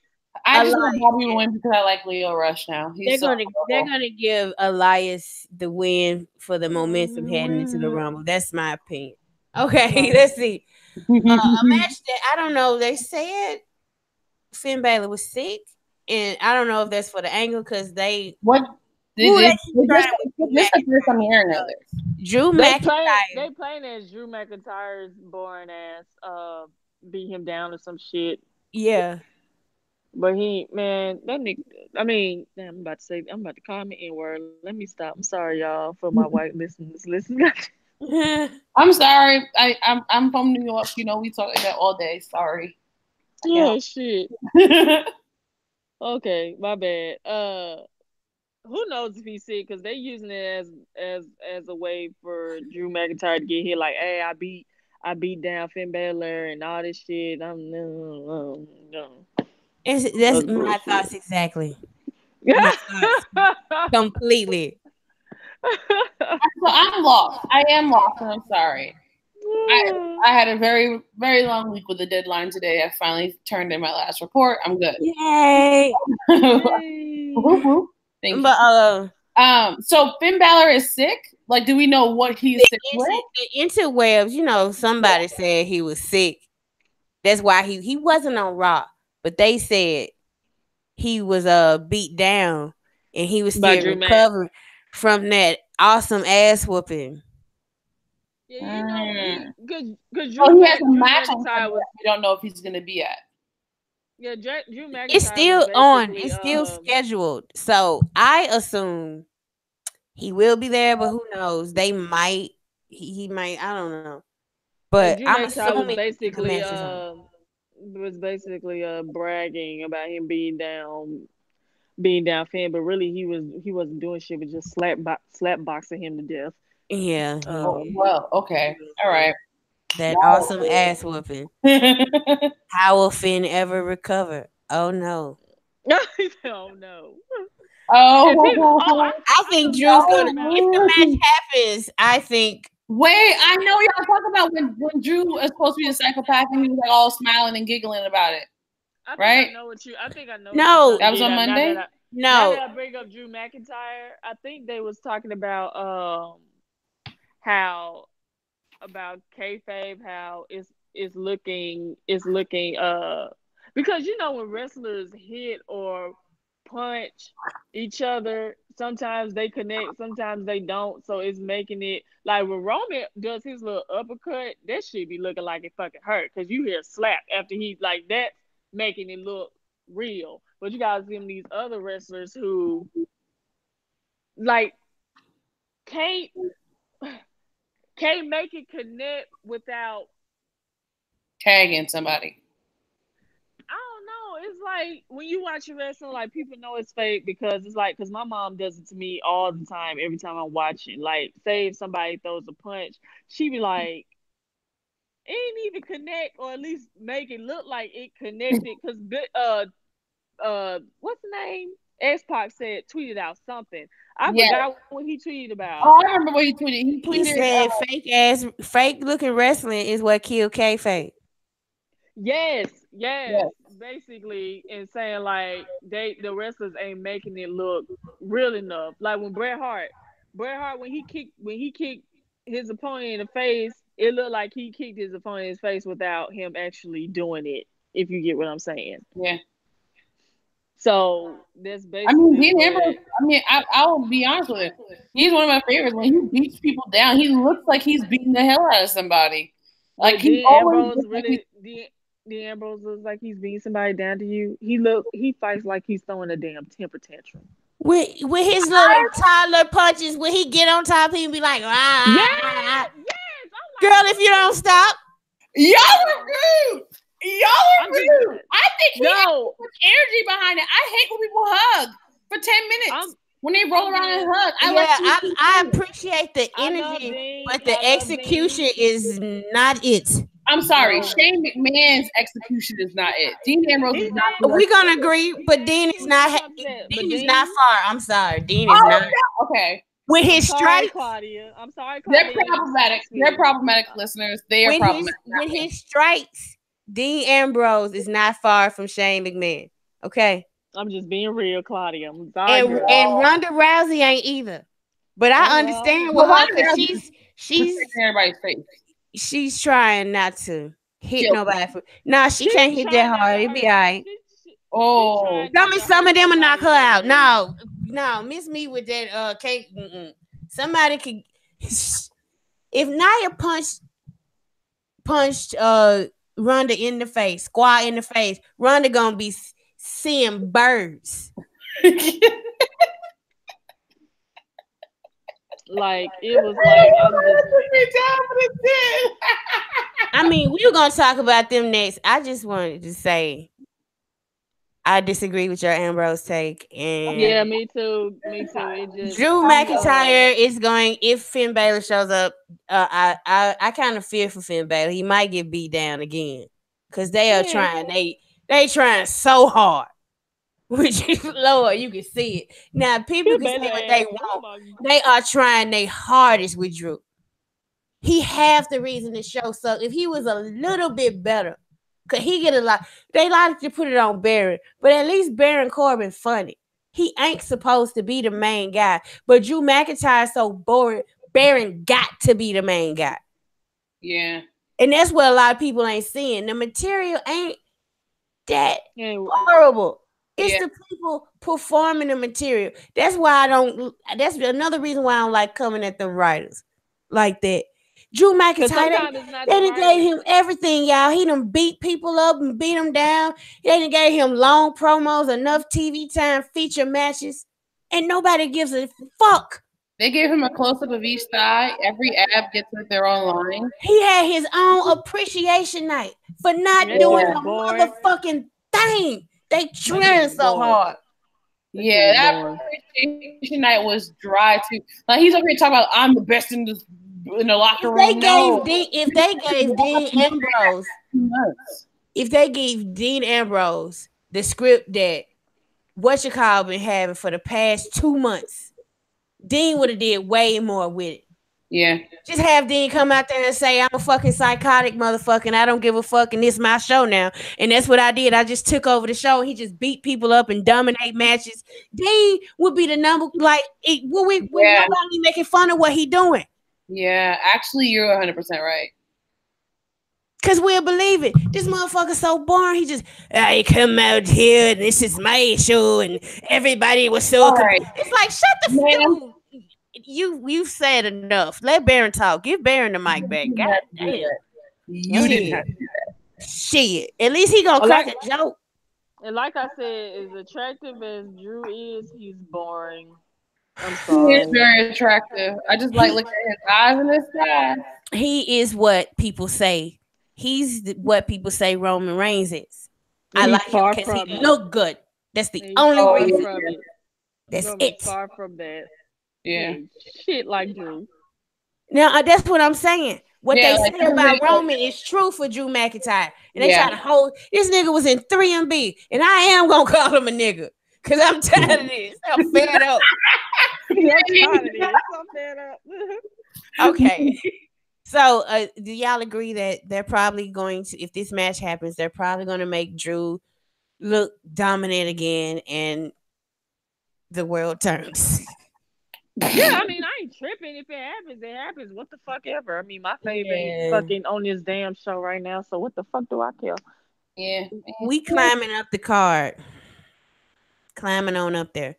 I I just want like Bobby to win because I like Leo Rush now. He's so they're adorable. gonna give Elias the win for the momentum heading into the Rumble. That's my opinion. Okay, let's see. A match that I don't know. They said Finn Balor was sick, and I don't know if that's for the angle because they What? who they keep This trying with Drew this the first McIntyre. I'm hearing of this. Drew They McIntyre. playing as Drew McIntyre's boring ass beat him down or some shit. Yeah. But man, that nigga, I mean, damn, I'm about to call me N word. Let me stop. I'm sorry, y'all, for my white listeners. Listen. I'm sorry. I'm from New York. You know, we talk like that all day. Sorry. Oh shit. Okay, my bad. Who knows if he's sick? Because they using it as a way for Drew McIntyre to get hit. Like, hey, I beat down Finn Balor and all this shit. No. That's my thoughts exactly. My thoughts completely. So I'm lost. I am lost, and I'm sorry. I had a very, very long week with the deadline today. I finally turned in my last report. I'm good. Yay! Thank you. But so Finn Balor is sick. Like, do we know what he's sick with? The interwebs, you know, somebody said he was sick. That's why he wasn't on Raw, but they said he was beat down and he was still recovering from that awesome ass whooping. Yeah, you know, because he has a match on Sunday. We don't know if he's gonna be at. Yeah, Drew McIntyre. It's still on. It's still scheduled. So I assume he will be there, but who knows? They might. He might. I don't know. But I'm assuming was basically bragging about him being down Finn, but really he wasn't doing shit, but just slap boxing him to death. Yeah. Well, okay, all right. That awesome ass whooping. How will Finn ever recover? Oh no. Oh no. Oh, I think Drew's gonna. If the match happens, I think. Wait, I know y'all talk about when Drew is supposed to be a psychopath and he was like all smiling and giggling about it. Right? I think I know. No, that was on Monday. No, now that I bring up Drew McIntyre, I think they was talking about how about kayfabe, how it's looking because you know when wrestlers hit or punch each other, sometimes they connect, sometimes they don't, so it's making it like when Roman does his little uppercut, that shit be looking like it fucking hurt because you hear a slap after he like that, making it look real. But you guys see these other wrestlers who like can't make it connect without tagging somebody. I don't know. It's like when you watch wrestling, like people know it's fake because it's like, because my mom does it to me all the time. Every time I'm watching, like, say if somebody throws a punch, she be like, it ain't even connect, or at least make it look like it connected. Because what's the name? X-Pac tweeted out something. I forgot what he tweeted about. Oh, I remember what he tweeted. He said fake looking wrestling is what killed kayfabe. Yes. Basically, and saying like the wrestlers ain't making it look real enough. Like when Bret Hart when he kicked his opponent in the face, it looked like he kicked his opponent in his face without him actually doing it. If you get what I'm saying. Yeah. So that's basically. I mean, Dean Ambrose. I mean, I will be honest with you. He's one of my favorites. When he beats people down, he looks like he's beating the hell out of somebody. Like Dean Ambrose really. Dean Ambrose looks like he's beating somebody down to you. He fights like he's throwing a damn temper tantrum. With his little toddler punches, when he get on top, he be like, yes. Girl, if you don't stop, y'all are rude. Y'all are rude. I think he has so much energy behind it. I hate when people hug for 10 minutes. When they roll around and hug. I appreciate the energy, but the execution is not it. I'm sorry, Shane McMahon's execution is not it. Dean Ambrose is not. We're gonna agree, but Dean is not. Dean is not far. I'm sorry, Dean is not. Okay. With his strikes, Claudia. I'm sorry, Claudia. They're problematic. They're problematic, listeners. They are problematic. With his strikes, Dean Ambrose is not far from Shane McMahon. Okay. I'm just being real, Claudia. I'm sorry. And Ronda Rousey ain't either. But I understand what because she's everybody's face. She's trying not to hit nobody. She can't hit that hard. It'd be all right. Some of them will knock her out. No, miss me with that cake. Somebody could. If Nia punched Ronda in the face, squat in the face, Ronda gonna be seeing birds. Like it was like I'm just. I mean, we were gonna talk about them next. I just wanted to say I disagree with your Ambrose take, and Yeah, me too. Me too. It just Drew McIntyre is going. If Finn Balor shows up, I kind of fear for Finn Balor. He might get beat down again because they are trying. They trying so hard. Which is Lord, you can see it. Now people can say what they want. They are trying their hardest with Drew. He half the reason the show sucked. If he was a little bit better, could he get a lot? They like to put it on Baron, but at least Baron Corbin funny. He ain't supposed to be the main guy, but Drew McIntyre is so boring. Baron got to be the main guy. Yeah, and that's what a lot of people ain't seeing. The material ain't that horrible. It's the people performing the material. That's why I don't. That's another reason why I don't like coming at the writers like that. Drew McIntyre, they done gave him everything, y'all. He done beat people up and beat them down. They done gave him long promos, enough TV time, feature matches, and nobody gives a fuck. They gave him a close-up of each thigh. Every ab gets with their own line. He had his own appreciation night for not doing a motherfucking thing. They trying so hard. Yeah, that appreciation night was dry too. Like he's over here talking about I'm the best in the locker room. If they gave Dean Ambrose the script that been having for the past 2 months, Dean would have did way more with it. Yeah. Just have Dean come out there and say, I'm a fucking psychotic motherfucker and I don't give a fuck and it's my show now. And that's what I did. I just took over the show and he just beat people up and dominate matches. Dean would be the number, nobody making fun of what he doing. Yeah, actually, you're 100% right. Because we'll believe it. This motherfucker's so boring. He just, I come out here and this is my show and everybody was so... It's like, shut the fuck up. You've said enough. Let Baron talk. Give Baron the mic back. God damn. You didn't have to do that. Shit. At least he gonna crack a joke. And like I said, as attractive as Drew is, he's boring. I'm sorry. He is very attractive. I just like looking at his eyes and his eyes. He is what people say. He's what people say Roman Reigns is. I like him because he look good. That's the only reason. That's it. Far from that. Yeah. Shit like Drew. Now, that's what I'm saying. What they say about Roman is true for Drew McIntyre. And they try to hold... This nigga was in 3MB. And I am going to call him a nigga. Because I'm tired of this. I'm fed up. Okay. So, do y'all agree that they're probably going to... If this match happens, they're probably going to make Drew look dominant again and the world turns? Yeah, I mean, I ain't tripping. If it happens, it happens. What the fuck ever. I mean, my favorite fucking on this damn show right now. So what the fuck do I care? Yeah. We climbing up the card. Climbing on up there.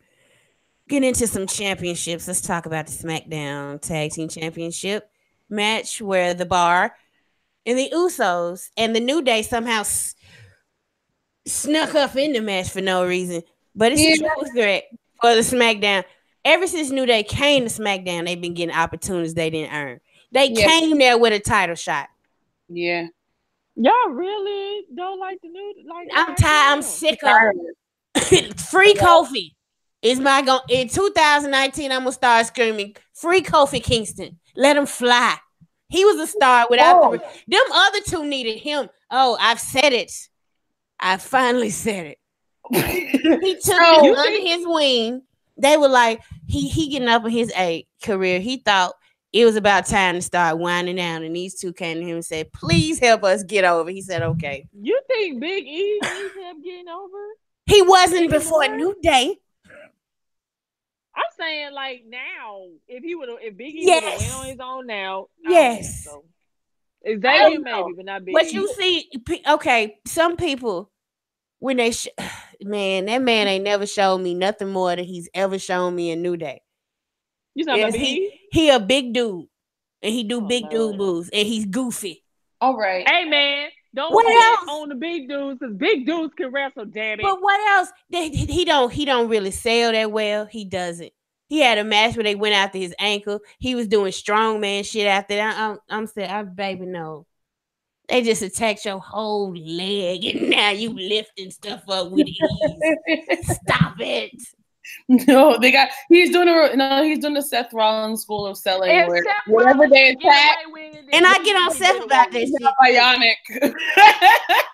Get into some championships. Let's talk about the SmackDown Tag Team Championship match where the Bar and the Usos and the New Day somehow snuck up in the match for no reason. But it's a triple threat for the SmackDown. Ever since New Day came to SmackDown, they've been getting opportunities they didn't earn. They came there with a title shot. Yeah. Y'all really don't like the new... I'm tired. I'm sick of it. Free Kofi is my go. In 2019, I'm going to start screaming, free Kofi Kingston. Let him fly. He was a star without them other two needed him. Oh, I've said it. I finally said it. He took him under his wing. They were like, he getting up in his career. He thought it was about time to start winding down. And these two came to him and said, please help us get over. He said, okay. You think Big E needs help getting over? He wasn't before New Day. I'm saying like now, if Big E would have went on his own now. Yes. So. Exactly, maybe, but not Big E. But you see, okay, some people, when they... Man, that man ain't never showed me nothing more than he's ever shown me in New Day. You talking about Big E? He a big dude. And he do big dude moves. And he's goofy. All right. Hey, man. Don't on the big dudes, because big dudes can wrestle, damn it. But what else? He don't really sell that well. He doesn't. He had a match where they went after his ankle. He was doing strongman shit after that. I'm saying, baby, no. They just attacked your whole leg, and now you lifting stuff up with ease. Stop it. No, he's doing the Seth Rollins school of selling If where Seth whatever Rollins they can get attack, away with it, And then I he get on can Seth get away about with that it. shit.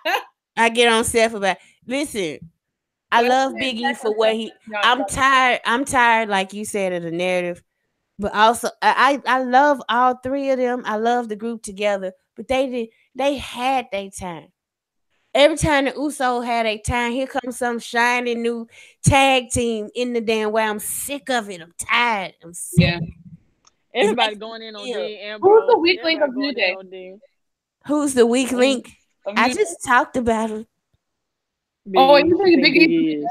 bionic. I get on Seth about. Listen, I But love Big E for what he. I'm tired. I'm tired, like you said, of the narrative. But also, I love all three of them. I love the group together. But they had their time. Every time the Uso had a time, here comes some shiny new tag team in the damn way. I'm sick of it. I'm tired. I'm sick. Yeah. It Everybody makes me going in on feel. D Who's the Ambrose. weak link Everybody of New going in Day? on D. Who's the weak link? Of I New Day? just talked about it. Big Oh, E. you She think think Big Big E? E is.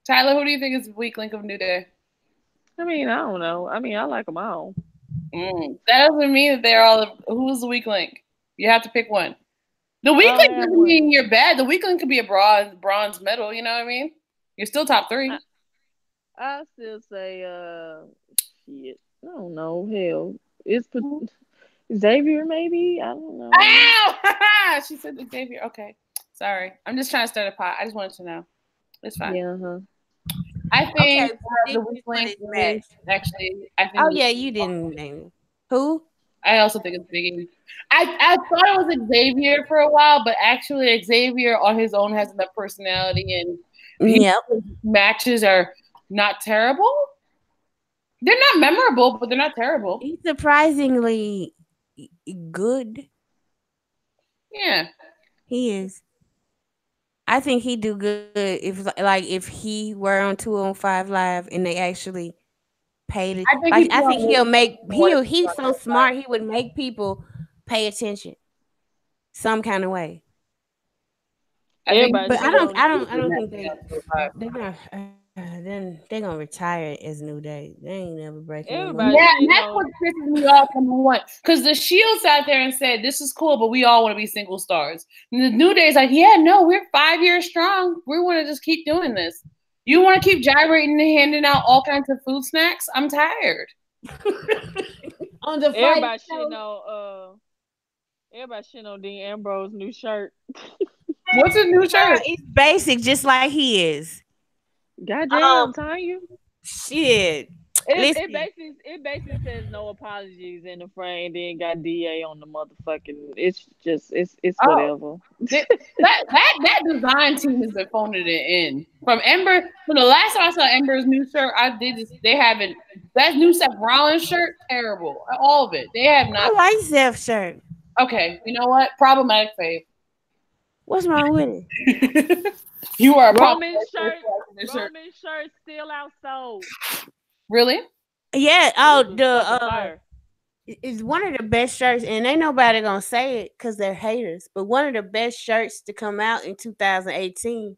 Tyler, who do you think is the weak link of New Day? I mean, I don't know. I mean, I like them all. That doesn't mean that they're all. Who's the weak link? You have to pick one. The weak I don't link have doesn't one. mean you're bad. The weak link could be a bronze medal. You know what I mean? You're still top three. I still say, shit. I don't know. Hell, it's Xavier maybe. I don't know. Ow! She said Xavier. Okay, sorry. I'm just trying to start a pot. I just wanted to know. It's fine. Yeah. Huh. I think Okay, the predictions weak for link this is match. actually. I think. Oh yeah, you didn't name it. Who? I also think it's Biggie. I thought it was Xavier for a while, but actually Xavier on his own has enough personality, and his Yep. matches are not terrible. They're not memorable, but they're not terrible. He's surprisingly good. Yeah. He is. I think he'd do good if he were on 205 Live and they actually paid it. I think Like he put I think on he'll make weight. he's so smart he would make people pay attention some kind of way. I think Everybody But shitting on. I don't think they're not then they're gonna retire as New Day. They ain't never breaking no more. Everybody yeah, and shitting that's on. what pisses me off, number one. Because the Shield sat there and said, this is cool, but we all want to be single stars. And the New Day's like, yeah, no, we're 5 years strong. We want to just keep doing this. You want to keep gyrating and handing out all kinds of food snacks? I'm tired. On the fight Everybody show. shitting on. Everybody shitting on Dean Ambrose' new shirt. What's his new shirt? It's basic, just like he is. Goddamn, Tonya. Shit. Listen, It basically says no apologies in the frame, then got DA on the motherfucking. It's just it's whatever. That design team has been phoning it in. From the last time I saw Ember's new shirt, they haven't. That new Seth Rollins shirt, terrible. All of it. They have I not. like Zeph's shirt. Okay, you know what? Problematic fave. What's wrong with it? You are a Roman problematic shirt still outsold. Really? Yeah. It Oh, was the fucking fire. it's one of the best shirts, and ain't nobody gonna say it because they're haters. But one of the best shirts to come out in 2018.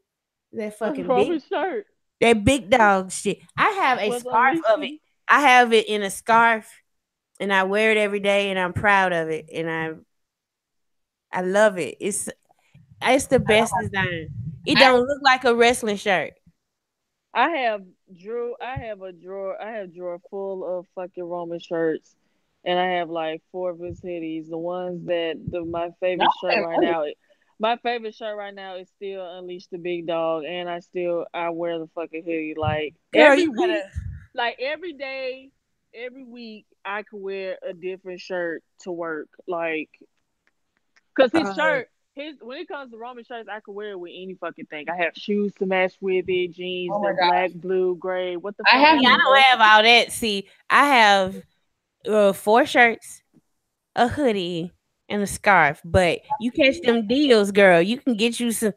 That fucking Roman shirt that big dog shit. I have a was scarf of it. unleashing. I have it in a scarf, and I wear it every day, and I'm proud of it, and I love it. It's the best design. It don't look like a wrestling shirt. I have I have drawer full of fucking Roman shirts, and I have like four of his hoodies. The ones my favorite shirt right now. My favorite shirt right now is still Unleash the Big Dog, and I wear the fucking hoodie like Girl, every you week, gotta. like every day, every week. I could wear a different shirt to work, like because his Uh, shirt. When it comes to Roman shirts, I could wear it with any fucking thing. I have shoes to match with it, jeans, Oh my they're god. black, blue, gray. What the I fuck have see, I ever. don't have all that. See, I have four shirts, a hoodie, and a scarf. But you catch them deals, girl. You can get you some.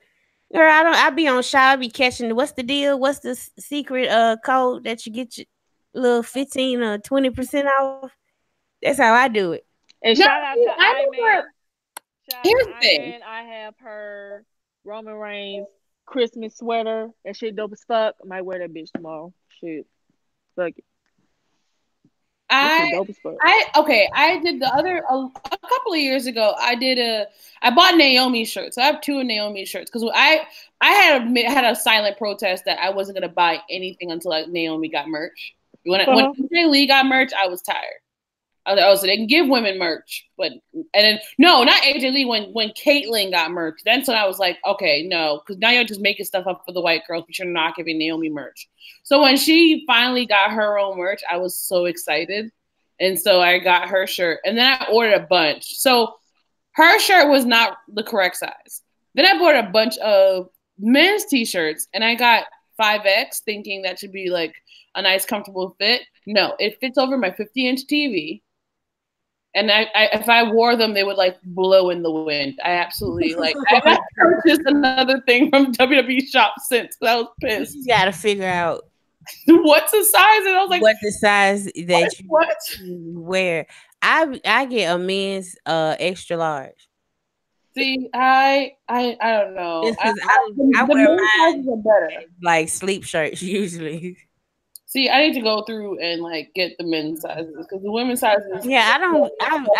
Girl, I don't. I be on Shaw. I be catching. What's the deal? What's the secret code that you get your little 15 or 20% off? That's how I do it. And No, shout out to I I never. Man. Shout out Here's to the I thing. Man. I have her Roman Reigns Christmas sweater. That shit dope as fuck. I might wear that bitch tomorrow. Shit. Fuck it. I did the other a couple of years ago. I bought Naomi shirts. So I have 2 Naomi shirts because I had a silent protest that I wasn't gonna buy anything until like Naomi got merch. When AJ Lee got merch, I was tired. I was like, oh, so they can give women merch, but and then no, not AJ Lee. When Caitlyn got merch, then so I was like, okay, no, because now you're just making stuff up for the white girls, but you're not giving Naomi merch. So when she finally got her own merch, I was so excited, and so I got her shirt, and then I ordered a bunch. So her shirt was not the correct size. Then I bought a bunch of men's t-shirts, and I got 5X, thinking that should be like a nice, comfortable fit. No, it fits over my 50-inch TV. And I if I wore them, they would like blow in the wind. I absolutely like. I haven't purchased another thing from WWE shop since. I was pissed. You gotta figure out what's the size, and I was like, what the size that you wear. I get a men's extra large. See, I don't know. Because I wear mine better. Like sleep shirts usually. See, I need to go through and like get the men's sizes because the women's sizes. Yeah,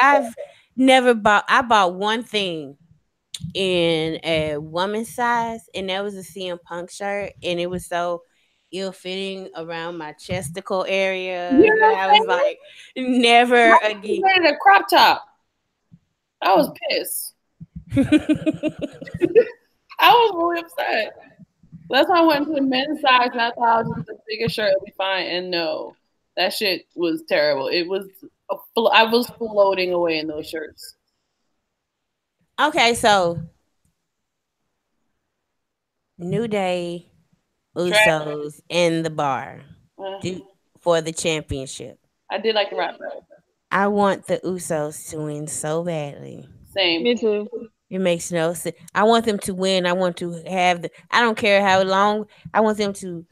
I've never bought. I bought one thing in a woman's size, and that was a CM Punk shirt, and it was so ill-fitting around my chesticle area. You know I was like, never again. A crop top. I was pissed. I was really upset. That's why I went to the men's size, and I thought I was just a bigger shirt would be fine. And no, that shit was terrible. It was I was floating away in those shirts. Okay, so New Day, Usos in the bar for the championship. I did like the rap. I want the Usos to win so badly. Same. Me too. It makes no sense. I want them to win. I want to have I don't care how long. I want them to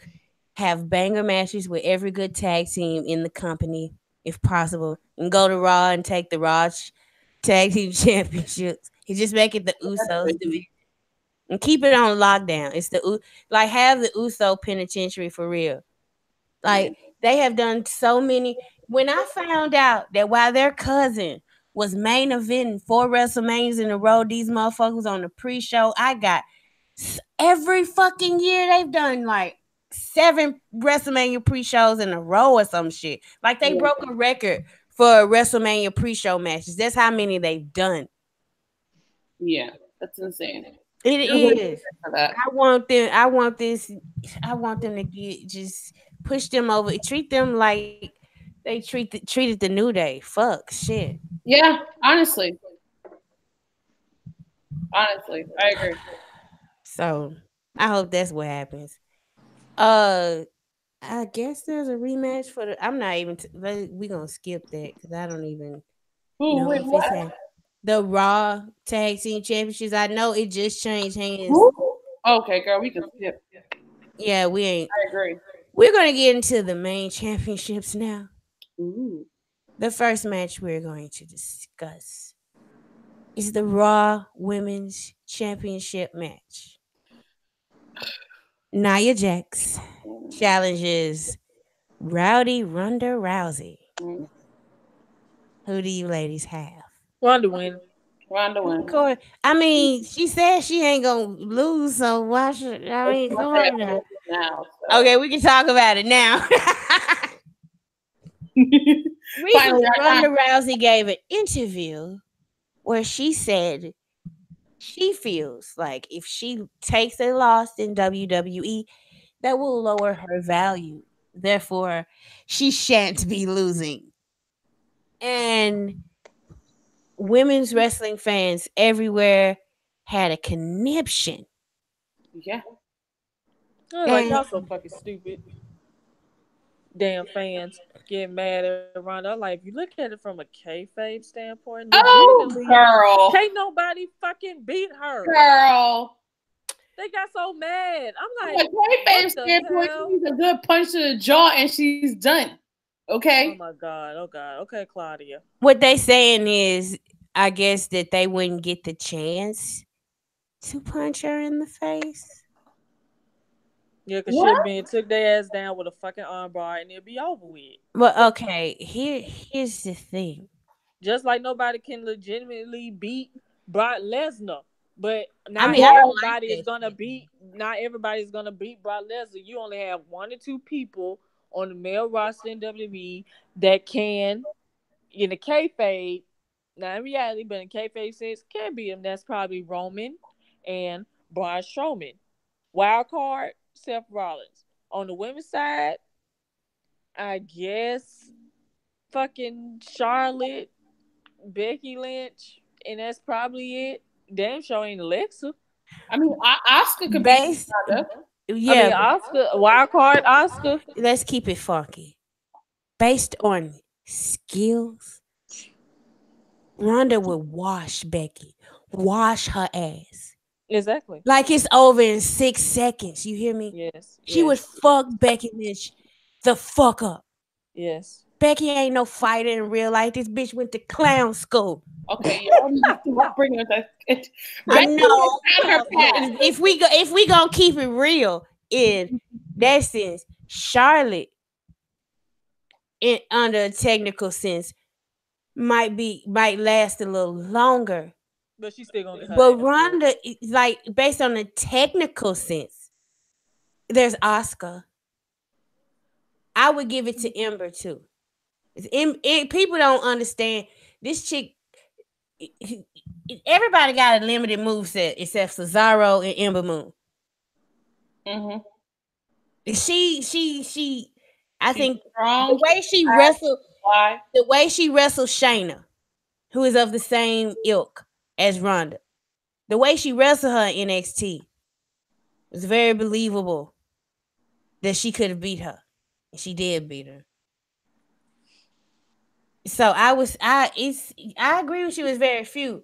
have banger matches with every good tag team in the company, if possible, and go to Raw and take the Raw tag team championships. And just make it the Usos division and keep it on lockdown. It's have the Uso penitentiary for real. Like they have done so many. When I found out that while their cousin was main eventing 4 WrestleManias in a row, these motherfuckers on the pre-show, I got every fucking year they've done like 7 WrestleMania pre-shows in a row or some shit. Like they broke a record for WrestleMania pre-show matches. That's how many they've done. Yeah, that's insane. It is. I want them to just push them over. Treat them like they treated the New Day. Fuck shit. Yeah, honestly, I agree. So I hope that's what happens. I guess there's a rematch for the. I'm not even. We're gonna skip that because I don't even know if it's happening. The Raw Tag Team Championships. I know it just changed hands. Okay, girl, we can skip. Yeah, we ain't. I agree. We're gonna get into the main championships now. Ooh. The first match we're going to discuss is the Raw Women's Championship match. Nia Jax challenges Rowdy Ronda Rousey. Who do you ladies have? Ronda win. Of course. I mean, she said she ain't gonna lose, so why should I mean? Come on now. Okay, we can talk about it now. Recently, Ronda Rousey gave an interview where she said she feels like if she takes a loss in WWE, that will lower her value. Therefore, she shan't be losing. And women's wrestling fans everywhere had a conniption. Yeah. Like, y'all so fucking stupid. Damn fans get mad at Ronda. Like, if you look at it from a kayfabe standpoint, girl, can't nobody fucking beat her. Girl, they got so mad. I'm like, kayfabe standpoint, she's a good punch to the jaw and she's done. Okay. Oh my god. Okay, Claudia. What they saying is, I guess that they wouldn't get the chance to punch her in the face. Yeah, because she'll be took their ass down with a fucking armbar and it'll be over with. Well, okay, here's the thing. Just like nobody can legitimately beat Brock Lesnar. But I not mean, I don't everybody like is gonna beat Brock Lesnar. You only have 1 or 2 people on the male roster in WWE that can, in the kayfabe, not in reality, but in kayfabe sense, can beat him. That's probably Roman and Braun Strowman. Wild card, Seth Rollins. On the women's side, I guess fucking Charlotte, Becky Lynch, and that's probably it. Damn sure ain't Alexa. I mean, Oscar could based. be. Yeah, Oscar, wild card Oscar. let's keep it funky. Based on skills, Ronda would wash Becky, wash her ass. Exactly. Like it's over in 6 seconds. You hear me? Yes. She would fuck Becky Lynch the fuck up. Yes. Becky ain't no fighter in real life. This bitch went to clown school. Okay, y'all need to bring her that. I know. If we gonna keep it real in that sense, Charlotte, in under a technical sense, might last a little longer. But she's still gonna get her. But Ronda, like based on the technical sense, there's Oscar. I would give it to Ember too. People don't understand this chick. Everybody got a limited moveset except Cesaro and Ember Moon. Mm-hmm. She. I think strong. The way she wrestled Shayna, who is of the same ilk as Ronda, the way she wrestled her in NXT was very believable that she could have beat her. And she did beat her. So I agree with you. It's very few,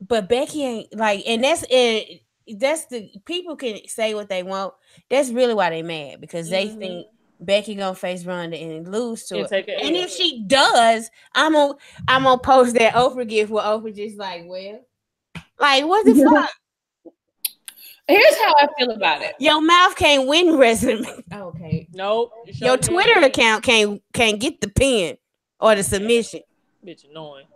but Becky ain't like, and that's the people can say what they want. That's really why they mad, because they think Becky gonna face Ronda and lose to her. And if she does, I'm gonna post that Oprah gift where Oprah just like, well, like what the fuck? Here's how I feel about it. Your mouth can't win wrestling. Okay. Nope. Your Twitter account can't get the pin or the submission. Bitch annoying.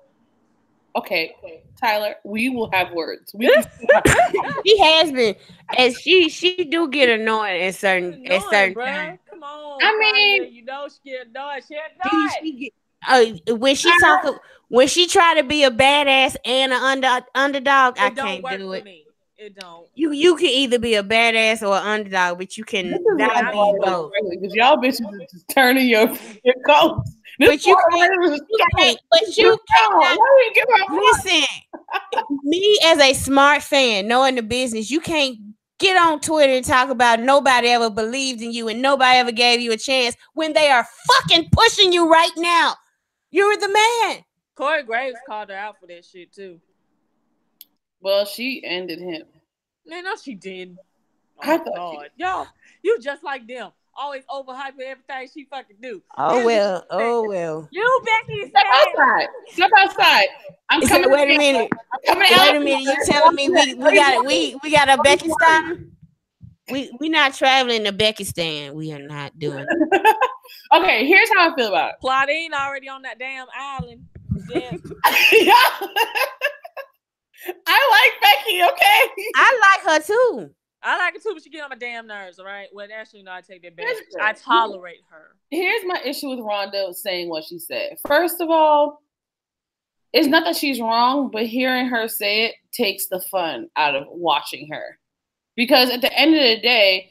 Okay, Tyler, we will have words. She has been, and she do get annoying at certain times. Come on. I mean, you know she get annoyed. She annoyed. When she try to be a badass and an underdog, I can't do it. Me. It don't. You can either be a badass or an underdog, but you can not be both. Because y'all bitches are just turning your coats. But you can't. Listen, me as a smart fan, knowing the business, you can't get on Twitter and talk about nobody ever believed in you and nobody ever gave you a chance when they are fucking pushing you right now. You're the man. Corey Graves called her out for that shit too. Well, she ended him. Man, no, she didn't. Oh my God. Y'all, you just like them. Always overhyping everything she fucking do. Oh well. You, Becky, step outside. I'm coming. Wait a minute. Wait a minute. You telling me we got a Becky Stan? We not traveling to Becky Stan. We are not doing it. Okay, here's how I feel about it. Claudine already on that damn island. Yeah. I like Becky, okay? I like her too. I like it too, but she get on my damn nerves, all right? Well, actually, no, I take that back. I tolerate her. Here's my issue with Ronda saying what she said. First of all, it's not that she's wrong, but hearing her say it takes the fun out of watching her. Because at the end of the day,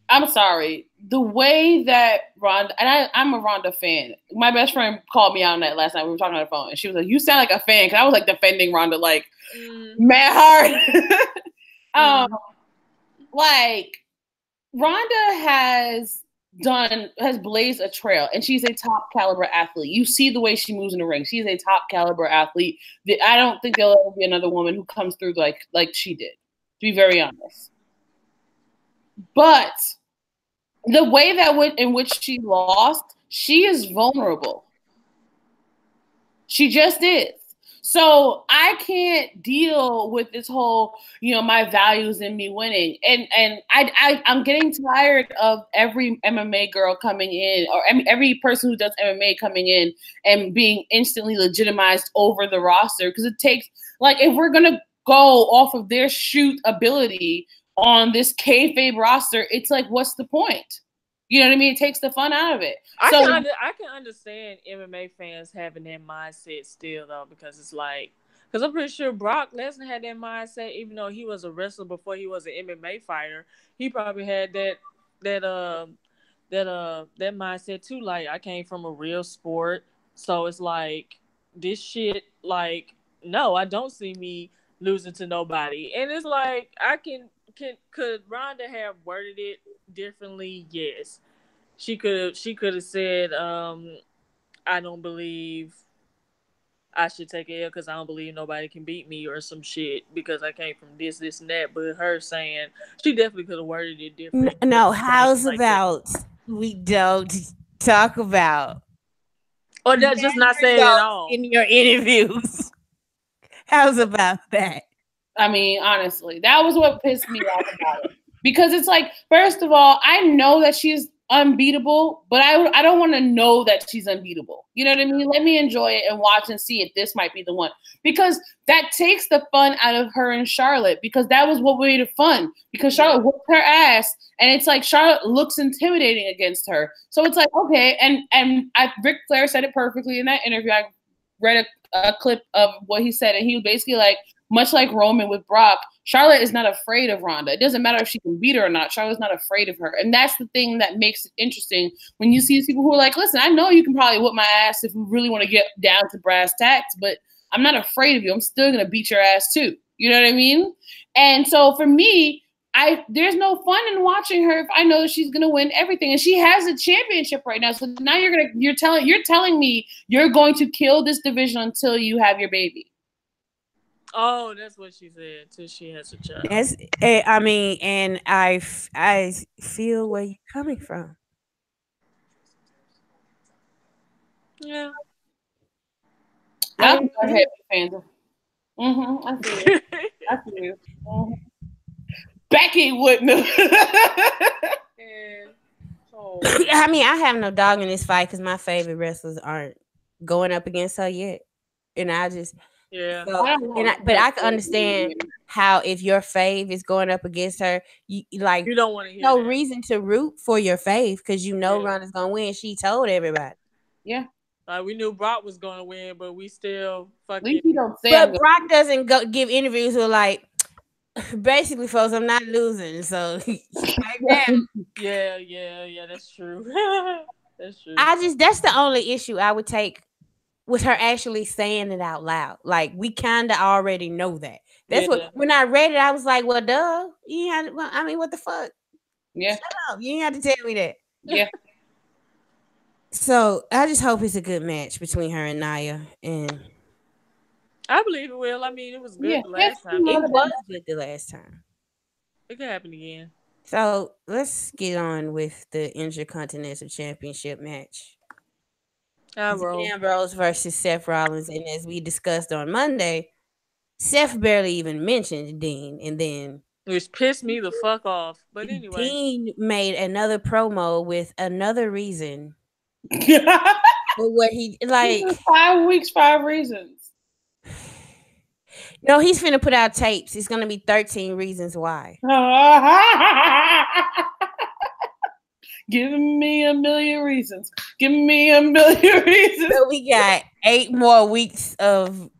I'm sorry, the way that Ronda, and I'm a Ronda fan. My best friend called me out on that last night. We were talking on the phone, and she was like, "You sound like a fan," because I was like defending Ronda like mad hard. Like Ronda has blazed a trail, and she's a top caliber athlete. You see the way she moves in the ring. She's a top caliber athlete. I don't think there'll ever be another woman who comes through like she did, to be very honest. But the way in which she lost, she is vulnerable. She just is. So I can't deal with this whole, my values and me winning. And I'm getting tired of every MMA girl coming in, or every person who does MMA coming in and being instantly legitimized over the roster. Because it takes, like, if we're going to go off of their shoot ability on this kayfabe roster, it's like, what's the point? You know what I mean? It takes the fun out of it. I can understand MMA fans having that mindset still, though, because it's like, because I'm pretty sure Brock Lesnar had that mindset, even though he was a wrestler before he was an MMA fighter. He probably had that mindset too. Like, I came from a real sport, so it's like this shit. Like, no, I don't see me losing to nobody, and it's like could Ronda have worded it differently? Yes. She could have said, I don't believe I should take a L because I don't believe nobody can beat me or some shit because I came from this, and that. But her saying, she definitely could have worded it different. No, how's like about that. We don't talk about. Or that's just not saying it at all. In your interviews. How's about that? I mean, honestly, that was what pissed me off about it. Because it's like, first of all, I know that she's unbeatable, but I don't want to know that she's unbeatable. You know what I mean? Let me enjoy it and watch and see if this might be the one. Because that takes the fun out of her and Charlotte, because that was what made it fun. Because Charlotte whooped her ass, and it's like Charlotte looks intimidating against her. So it's like, okay, and Ric Flair said it perfectly in that interview. I read a clip of what he said, and he was basically like, much like Roman with Brock, Charlotte is not afraid of Ronda. It doesn't matter if she can beat her or not. Charlotte's not afraid of her. And that's the thing that makes it interesting when you see these people who are like, listen, I know you can probably whoop my ass if we really want to get down to brass tacks, but I'm not afraid of you. I'm still going to beat your ass too. You know what I mean? And so for me, there's no fun in watching her if I know that she's going to win everything. And she has a championship right now. So now you're telling me you're going to kill this division until you have your baby. Oh, that's what she said. Till she has a child. I mean, and I feel where you're coming from. Yeah. I'm a heavy fan of. I feel it. I feel it. Mm-hmm. Becky wouldn't have. I mean, I have no dog in this fight because my favorite wrestlers aren't going up against her yet, and I just. Yeah, so, but I can understand how if your fave is going up against her, you don't want to hear no reason to root for your fave because Ronda's gonna win. She told everybody. Yeah, we knew Brock was gonna win, but we still fucking. But Brock doesn't give interviews with like, basically, folks, I'm not losing. So yeah, that's true. That's true. That's the only issue I would take. With her actually saying it out loud. Like, we kind of already know that. That's what, when I read it, I was like, well, duh. I mean, what the fuck? Yeah. Shut up. You ain't have to tell me that. Yeah. So, I just hope it's a good match between her and Nia. And I believe it will. I mean, it was good the last time. It was good the last time. It could happen again. So, let's get on with the Intercontinental Championship match. Ambrose versus Seth Rollins, and as we discussed on Monday, Seth barely even mentioned Dean, and then which pissed me the fuck off. But anyway, Dean made another promo with another reason for what he like. 5 weeks, 5 reasons. No, he's finna put out tapes. It's gonna be 13 reasons why. Give me a million reasons. Give me a million reasons. So we got 8 more weeks of,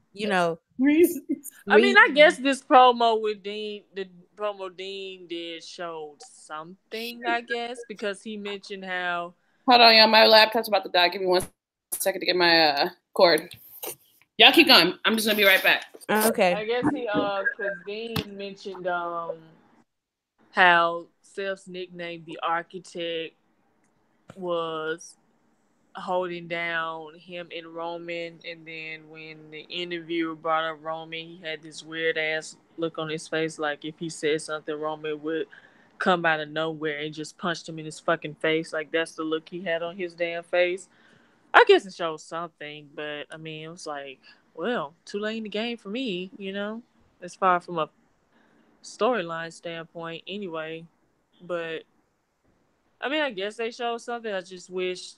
reasons. I mean, I guess this promo with Dean, the promo Dean did showed something, I guess, because he mentioned how. Hold on, y'all. My laptop's about to die. Give me 1 second to get my cord. Y'all keep going. I'm just gonna be right back. Okay. I guess because Dean mentioned how Seth's nickname, the Architect, was holding down him and Roman, and then when the interviewer brought up Roman, he had this weird ass look on his face, like if he said something, Roman would come out of nowhere and just punched him in his fucking face. Like, that's the look he had on his damn face. I guess it shows something, but I mean, it was like, well, too late in the game for me, as far from a storyline standpoint anyway. But I mean, I guess they showed something. I just wish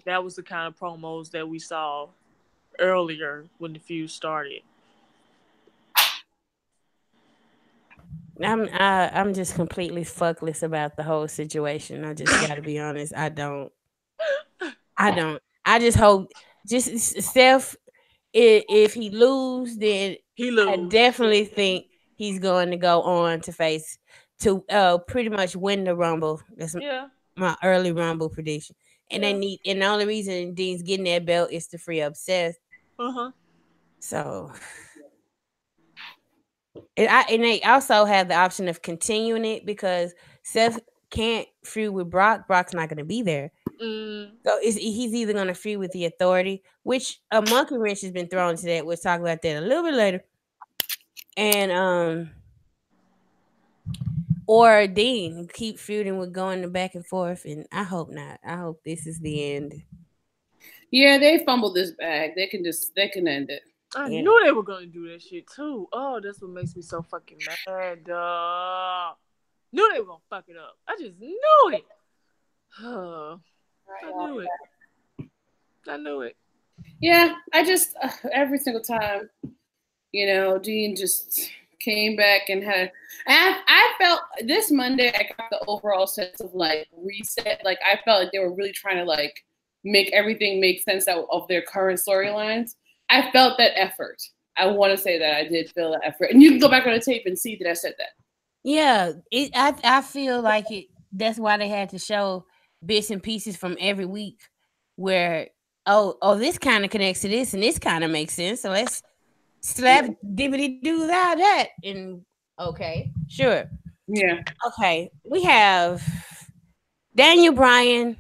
that was the kind of promos that we saw earlier when the feud started. I'm just completely fuckless about the whole situation. I just got to be honest. I just hope just Steph. If he lose, then He I lose. definitely think he's going to go on to face to pretty much win the Rumble. That's Yeah. my early Rumble prediction. And Yeah. the only reason Dean's getting that belt is to free up Seth. Uh-huh. So and they also have the option of continuing it because Seth can't feud with Brock. Brock's not going to be there. Mm. So he's either going to feud with the Authority, which a monkey wrench has been thrown to that. We'll talk about that a little bit later. And or Dean keep feuding with going back and forth. And I hope not. I hope this is the end. Yeah, they fumbled this bag. They can end it. I knew they were gonna do that shit too. Oh, that's what makes me so fucking mad. Knew they were gonna fuck it up. I just knew it. I knew it. I knew it. Yeah, I just every single time, Dean just came back and had. I felt this Monday I got the overall sense of like reset. Like I felt like they were really trying to like make everything make sense of their current storylines. I felt that effort. I want to say that I did feel that effort, and you can go back on the tape and see that I said that. Yeah, I feel like it. That's why they had to show bits and pieces from every week, where this kind of connects to this, and this kind of makes sense. So let's slap dibbity do that, and okay, sure, yeah, okay. We have Daniel Bryan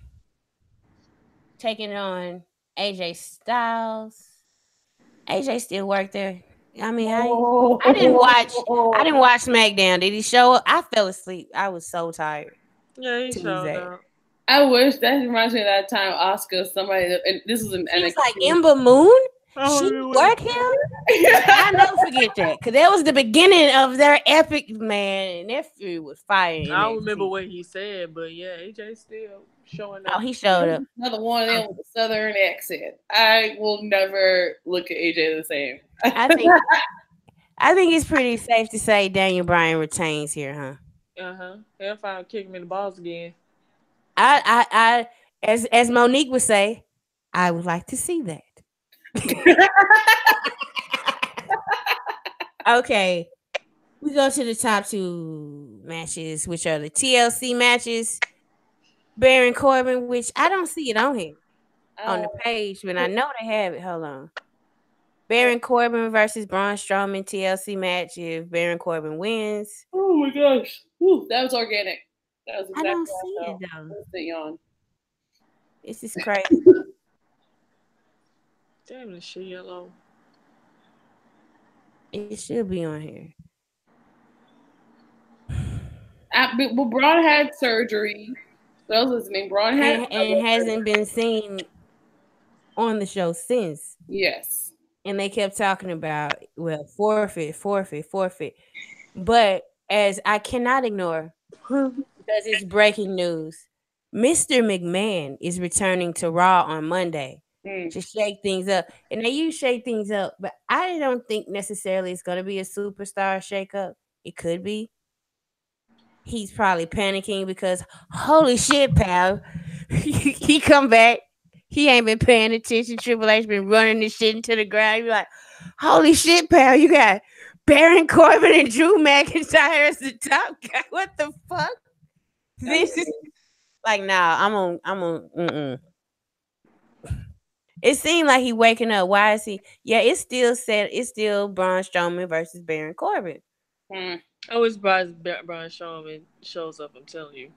taking on AJ Styles. AJ still worked there. I mean, I didn't watch SmackDown. Did he show up? I fell asleep. I was so tired. Yeah, he showed up. I wish that reminds me of that time Oscar, somebody, and this was an NXT. Like Ember Moon. She worked him. I never forget that because that was the beginning of their epic man. And that feud was fire. I don't remember what he said, but yeah, AJ still showing up. Oh, he showed up. Another one of them with a southern accent. I will never look at AJ the same. I think it's pretty safe to say Daniel Bryan retains here, huh? They'll finally kick him in the balls again. I as Monique would say, I would like to see that. Okay, we go to the top two matches, which are the TLC matches. Baron Corbin, which I don't see it on here on the page, but I know they have it. Hold on. Baron Corbin versus Braun Strowman TLC match. If Baron Corbin wins, oh my gosh, woo, that was organic. That was exactly I don't see it though. That's the yawn. This is crazy. Damn, this shit yellow. It should be on here. Well, Braun had surgery. What was his name? Braun had and hasn't been seen on the show since. Yes. And they kept talking about, forfeit. But as I cannot ignore, because it's breaking news, Mr. McMahon is returning to Raw on Monday to shake things up. And they use shake things up, but I don't think necessarily it's going to be a superstar shakeup. It could be. He's probably panicking because, holy shit, pal. He come back. He ain't been paying attention. Triple H been running this shit into the ground. You're like, holy shit, pal. You got Baron Corbin and Drew McIntyre as the top guy. What the fuck? This is like, nah, I'm on. It seemed like he waking up. Why is he? Yeah, it's still set. It's still Braun Strowman versus Baron Corbin. I was surprised Braun Strowman shows up. I'm telling you.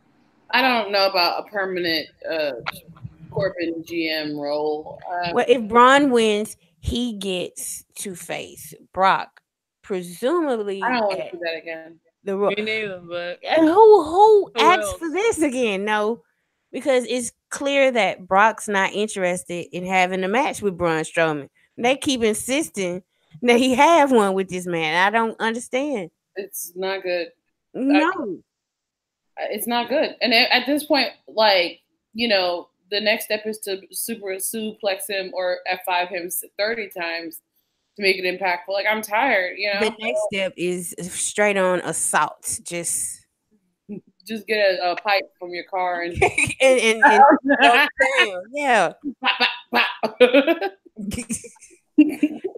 I don't know about a permanent Corbin GM role. Well, if Braun wins, he gets to face Brock. Presumably, I don't want to do that again. Me neither, but who asked for this again? No, because it's clear that Brock's not interested in having a match with Braun Strowman. They keep insisting that he have one with this man. I don't understand. It's not good. No. It's not good. And at this point, like, the next step is to super suplex him or F5 him 30 times to make it impactful. Like, I'm tired, The next step is straight on assault. Just get a pipe from your car and yeah.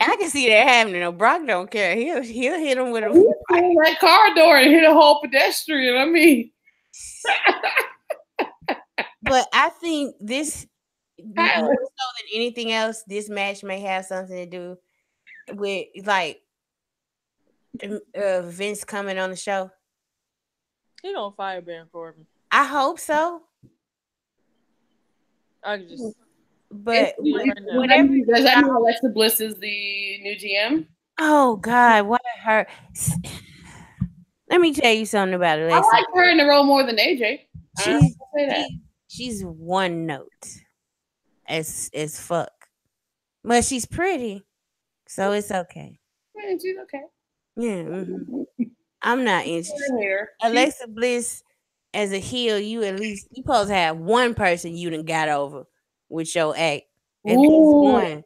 I can see that happening. No, Brock don't care. He'll hit him with a that car door and hit a whole pedestrian. I mean, but I think this more so than anything else, this match may have something to do with like Vince coming on the show. He gonna fire Baron Corbin. I hope so. I can just. But whatever. Does that mean Alexa Bliss is the new GM? Oh God, what her? Let me tell you something about Alexa. I like her in the role more than AJ. She's one note as fuck, but she's pretty, so it's okay. Yeah, she's okay. Yeah, I'm not interested. Alexa Bliss as a heel, you supposed to have one person you done got over with your act. At least one.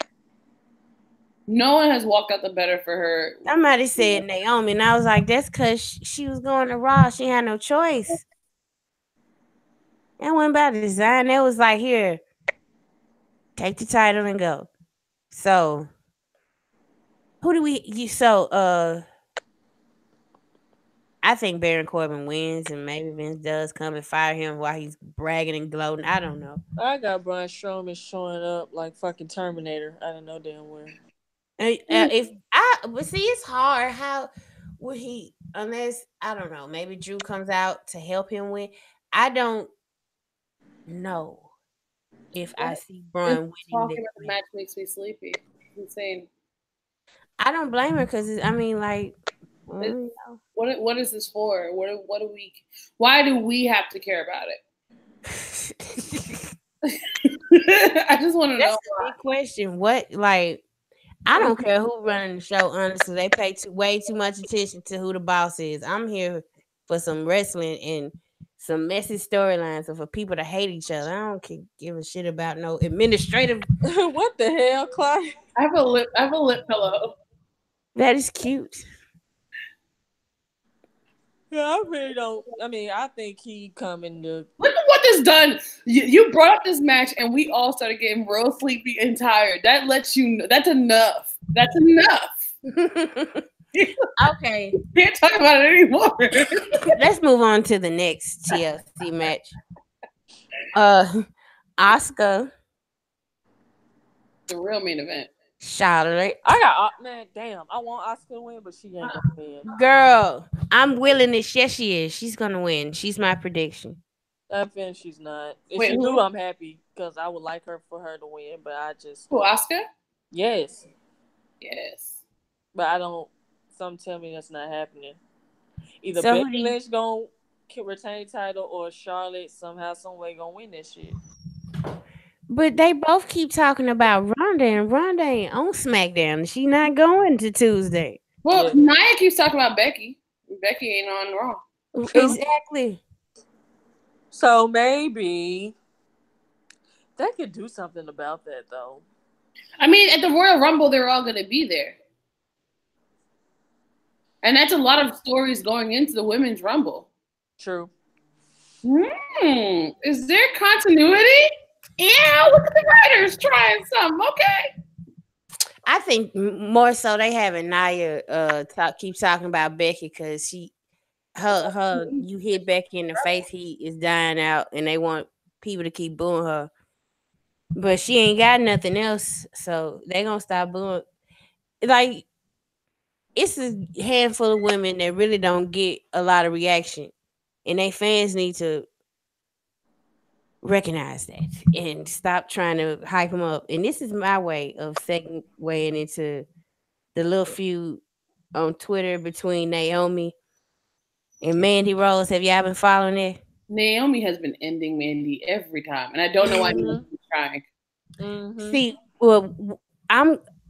No one has walked out the better for her. Somebody said Naomi, and I was like, that's because she was going to Raw. She had no choice. That wasn't by design. That was like, here, take the title and go. So, I think Baron Corbin wins, and maybe Vince does come and fire him while he's bragging and gloating. I don't know. I got Braun Strowman showing up like fucking Terminator. I don't know damn where. But see, it's hard. How would he? Unless I don't know. Maybe Drew comes out to help him win. I don't know if I see Braun winning. Talking about the match makes me sleepy. It's insane. I don't blame her because I mean, like. What is this for? What do we? Why do we have to care about it? I just want to know. That's a big question. What like? I don't care who running the show. Honestly, they pay way too much attention to who the boss is. I'm here for some wrestling and some messy storylines, and for people to hate each other. I don't give a shit about no administrative. What the hell, Clyde? I have a lip pillow. That is cute. Yeah, I really don't. I mean, I think he coming to. Look at what this done. You brought up this match, and we all started getting real sleepy and tired. That lets you know that's enough. That's enough. Okay, can't talk about it anymore. Let's move on to the next TLC match. Asuka, the real main event. Charlotte. I got damn. I want Asuka to win, but she ain't gonna win. Girl, I'm willing this. Yes, she is. She's gonna win. She's my prediction. I think she's not. If she do, I'm happy because I would like for her to win, but I just. Who, Asuka? Yes. Yes. But I don't. Some tell me that's not happening. Either Becky Lynch gonna retain the title or Charlotte somehow, some way gonna win that shit. But they both keep talking about Ronda, and Ronda ain't on SmackDown. She not going to Tuesday. Well, Nia keeps talking about Becky. Becky ain't on Raw. Exactly. So maybe they could do something about that, though. I mean, at the Royal Rumble, they're all going to be there. And that's a lot of stories going into the Women's Rumble. True. Is there continuity? Yeah, look at the writers trying something. Okay. I think more so they having Nia keep talking about Becky because her you hit Becky in the face, he is dying out, and they want people to keep booing her. But she ain't got nothing else, so they gonna stop booing. Like, it's a handful of women that really don't get a lot of reaction, and they fans need to recognize that and stop trying to hype them up. And this is my way of segueing into the little feud on Twitter between Naomi and Mandy Rose. Have y'all been following it? Naomi has been ending Mandy every time, and I don't know why she's trying. See, well,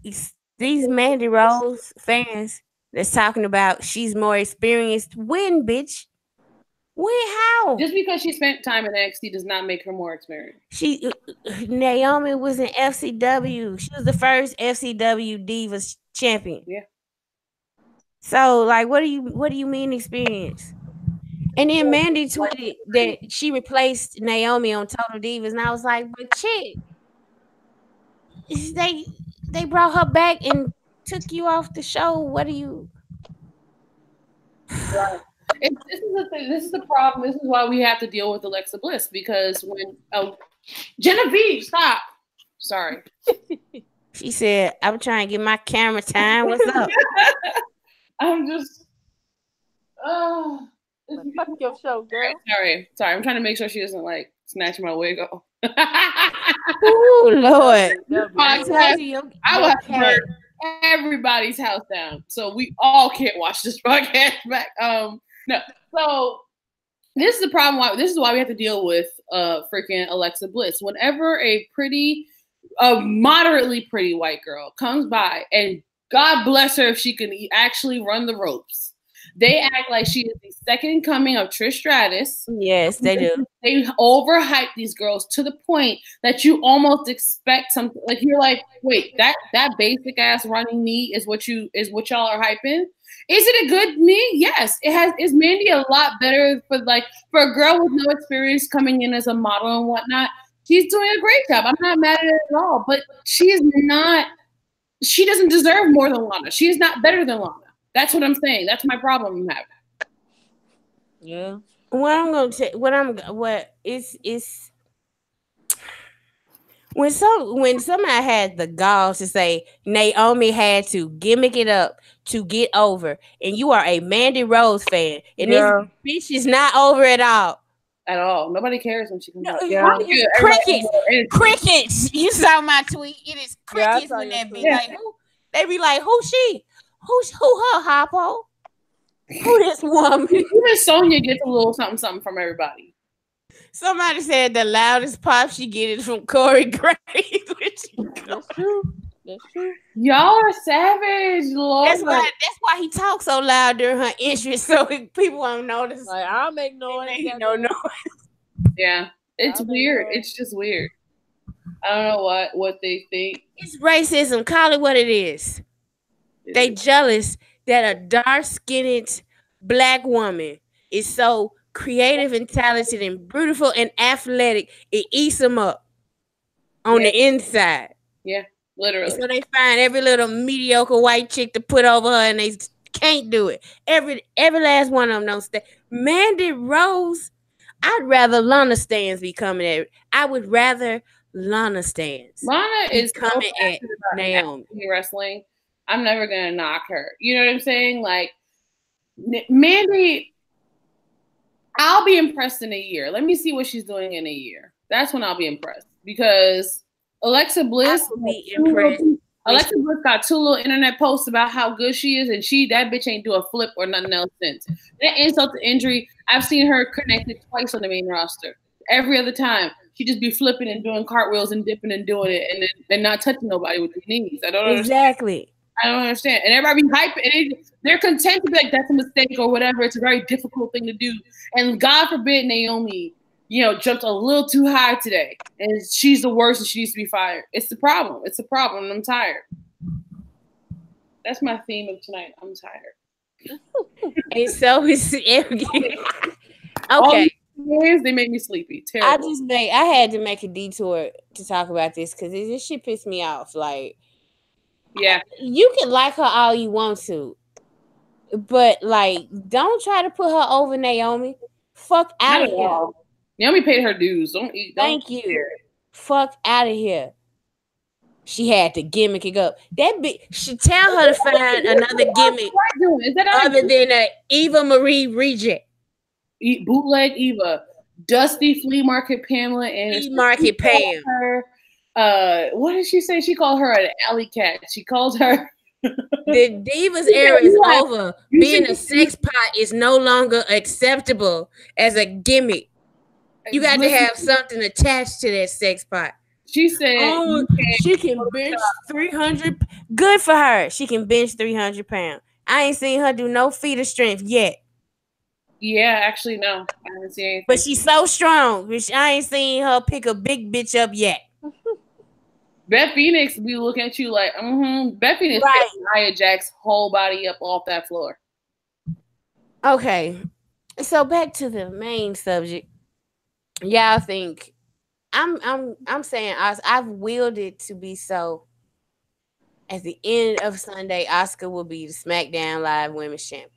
these Mandy Rose fans that's talking about she's more experienced. When, bitch? When? How? Just because she spent time in NXT does not make her more experienced. Naomi was in FCW. She was the first FCW Divas champion. Yeah. So, like, what do you mean experience? And then Mandy tweeted that she replaced Naomi on Total Divas, and I was like, but chick, they brought her back and took you off the show. What do you? Right. This is the thing. This is the problem. This is why we have to deal with Alexa Bliss, because when Genevieve, stop. Sorry. She said, "I'm trying to get my camera time. What's up?" I'm just. Fuck your show, girl. Sorry. I'm trying to make sure she doesn't like snatch my wig off. Oh Lord! I will have to burn everybody's house down, so we all can't watch this podcast back. No. So this is the problem. This is why we have to deal with freaking Alexa Bliss. Whenever a moderately pretty white girl comes by, and God bless her if she can actually run the ropes, they act like she is the second coming of Trish Stratus. Yes, they do. They overhype these girls to the point that you almost expect something. Like, you're like, wait, that basic ass running knee is what y'all are hyping. Is it a good knee? Yes, it has. Is Mandy a lot better for a girl with no experience coming in as a model and whatnot? She's doing a great job. I'm not mad at it at all. But she doesn't deserve more than Lana. She is not better than Lana. That's what I'm saying. That's my problem I'm having. Yeah. When somebody had the gall to say Naomi had to gimmick it up to get over, and you are a Mandy Rose fan, and this bitch is not over at all. At all. Nobody cares when she comes out. Crickets. You saw my tweet. It is crickets when that bitch. Like, who? They be like, who she? Who her, Hoppo? Who this woman? Even Sonya gets a little something from everybody. Somebody said the loudest pop she get is from Corey Graves. That's true. Y'all are savage, Lord. That's why he talks so loud during her entrance, so people won't notice. Like, I'll make noise. No noise. Yeah, it's weird. It's just weird. I don't know what they think. It's racism. Call it what it is. They jealous that a dark-skinned black woman is so creative and talented and beautiful and athletic. It eats them up on the inside. Yeah, literally. So they find every little mediocre white chick to put over her, and they can't do it. Every last one of them don't stay. Mandy Rose, I'd rather Lana Stans be coming at. I would rather Lana Stans. Lana is coming at Naomi wrestling. I'm never gonna knock her. You know what I'm saying? Like, Mandy, I'll be impressed in a year. Let me see what she's doing in a year. That's when I'll be impressed, because Alexa Bliss got 2 little internet posts about how good she is, and that bitch ain't do a flip or nothing else since. That insult to injury, I've seen her connected twice on the main roster. Every other time, she just be flipping and doing cartwheels and dipping and doing it, and not touching nobody with her knees. I don't exactly. I don't understand. And everybody be hyping, and they're content to be like, that's a mistake or whatever. It's a very difficult thing to do. And God forbid Naomi, jumped a little too high today, and she's the worst and she needs to be fired. It's the problem. It's a problem, and I'm tired. That's my theme of tonight. I'm tired. And so it's okay. They make me sleepy. Terrible. I had to make a detour to talk about this because this shit pissed me off. Like, yeah, you can like her all you want to, but like, don't try to put her over Naomi. Fuck out of here. Naomi paid her dues. Thank you. Fuck out of here. She had to gimmick it up. That bitch should tell her to find another gimmick other than a Eva Marie reject. Bootleg Eva, Dusty Flea Market Pamela, and Flea Market Pam. What did she say? She called her an alley cat. She called her. The Divas era is over. Being a sex pot is no longer acceptable as a gimmick. You got to have something attached to that sex pot. She said, Oh, she can bench 300. Good for her. She can bench 300 pounds. I ain't seen her do no feet of strength yet. yeah, actually, no. I haven't seen anything. But she's so strong. Which I ain't seen her pick a big bitch up yet. Beth Phoenix be looking at you like, Beth Phoenix Right. picked Nia Jax's whole body up off that floor. Okay. So back to the main subject. Y'all think I'm saying I've willed it to be so. At the end of Sunday, Asuka will be the SmackDown Live Women's Champion.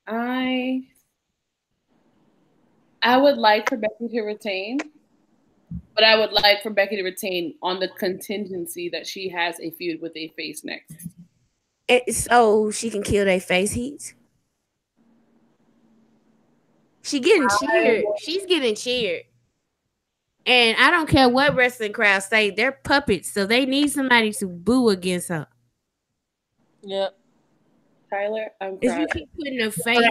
I would like for Becky to retain, but I would like for Becky to retain on the contingency that she has a feud with a face next. So she can kill their face heat. She getting cheered. She's getting cheered. And I don't care what wrestling crowds say, they're puppets, so they need somebody to boo against her. Yep. Tyler, I'm If crying. you keep putting a face,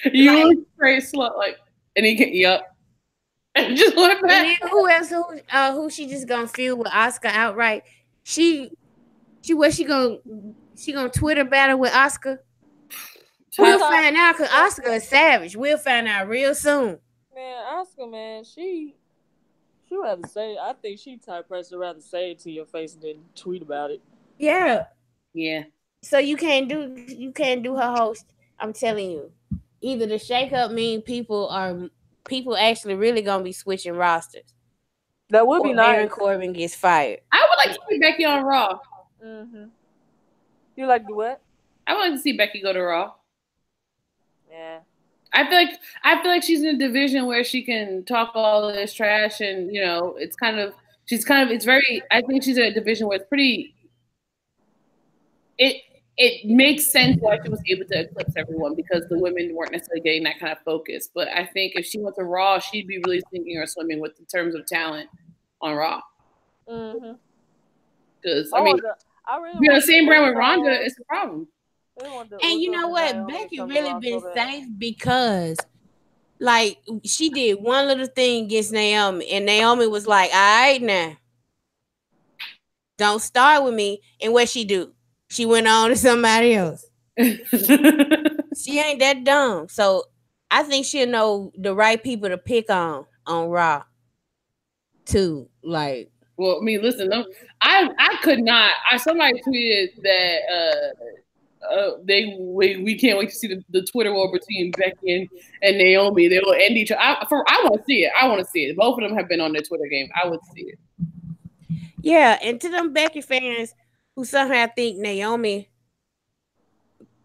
you like, very slow, like, and he can, yep. And just went back. And then who else? Who she just gonna feud with Asuka outright? She gonna Twitter battle with Asuka? We'll find out because Asuka is savage. We'll find out real soon. Man, Asuka, man, she rather say. I think she type person rather say it to your face than tweet about it. Yeah. Yeah. So you can't do her host. I'm telling you, either the shakeup mean people actually really gonna be switching rosters. That would be nice. Baron Corbin gets fired. I would like to see Becky on Raw. Mm-hmm. You like to what? I would like to see Becky go to Raw. Yeah. I feel like she's in a division where she can talk all this trash, and you know, it's very. I think she's in a division where it's pretty. It makes sense why she was able to eclipse everyone because the women weren't necessarily getting that kind of focus. But I think if she went to Raw, she'd be really sinking or swimming with in terms of talent on Raw. Mm-hmm. Because I mean, the same brand with Ronda, it's a problem. And you know what? Becky really been safe because, like, she did one little thing against Naomi, and Naomi was like, "All right, now, don't start with me." And what she do? She went on to somebody else. She ain't that dumb. So I think she'll know the right people to pick on Raw too. Like, well, I mean, listen, I could not. Somebody tweeted that we can't wait to see the Twitter war between Becky and Naomi. They will end each other. I want to see it. I want to see it. Both of them have been on their Twitter game. I would see it. Yeah, and to them Becky fans who somehow think Naomi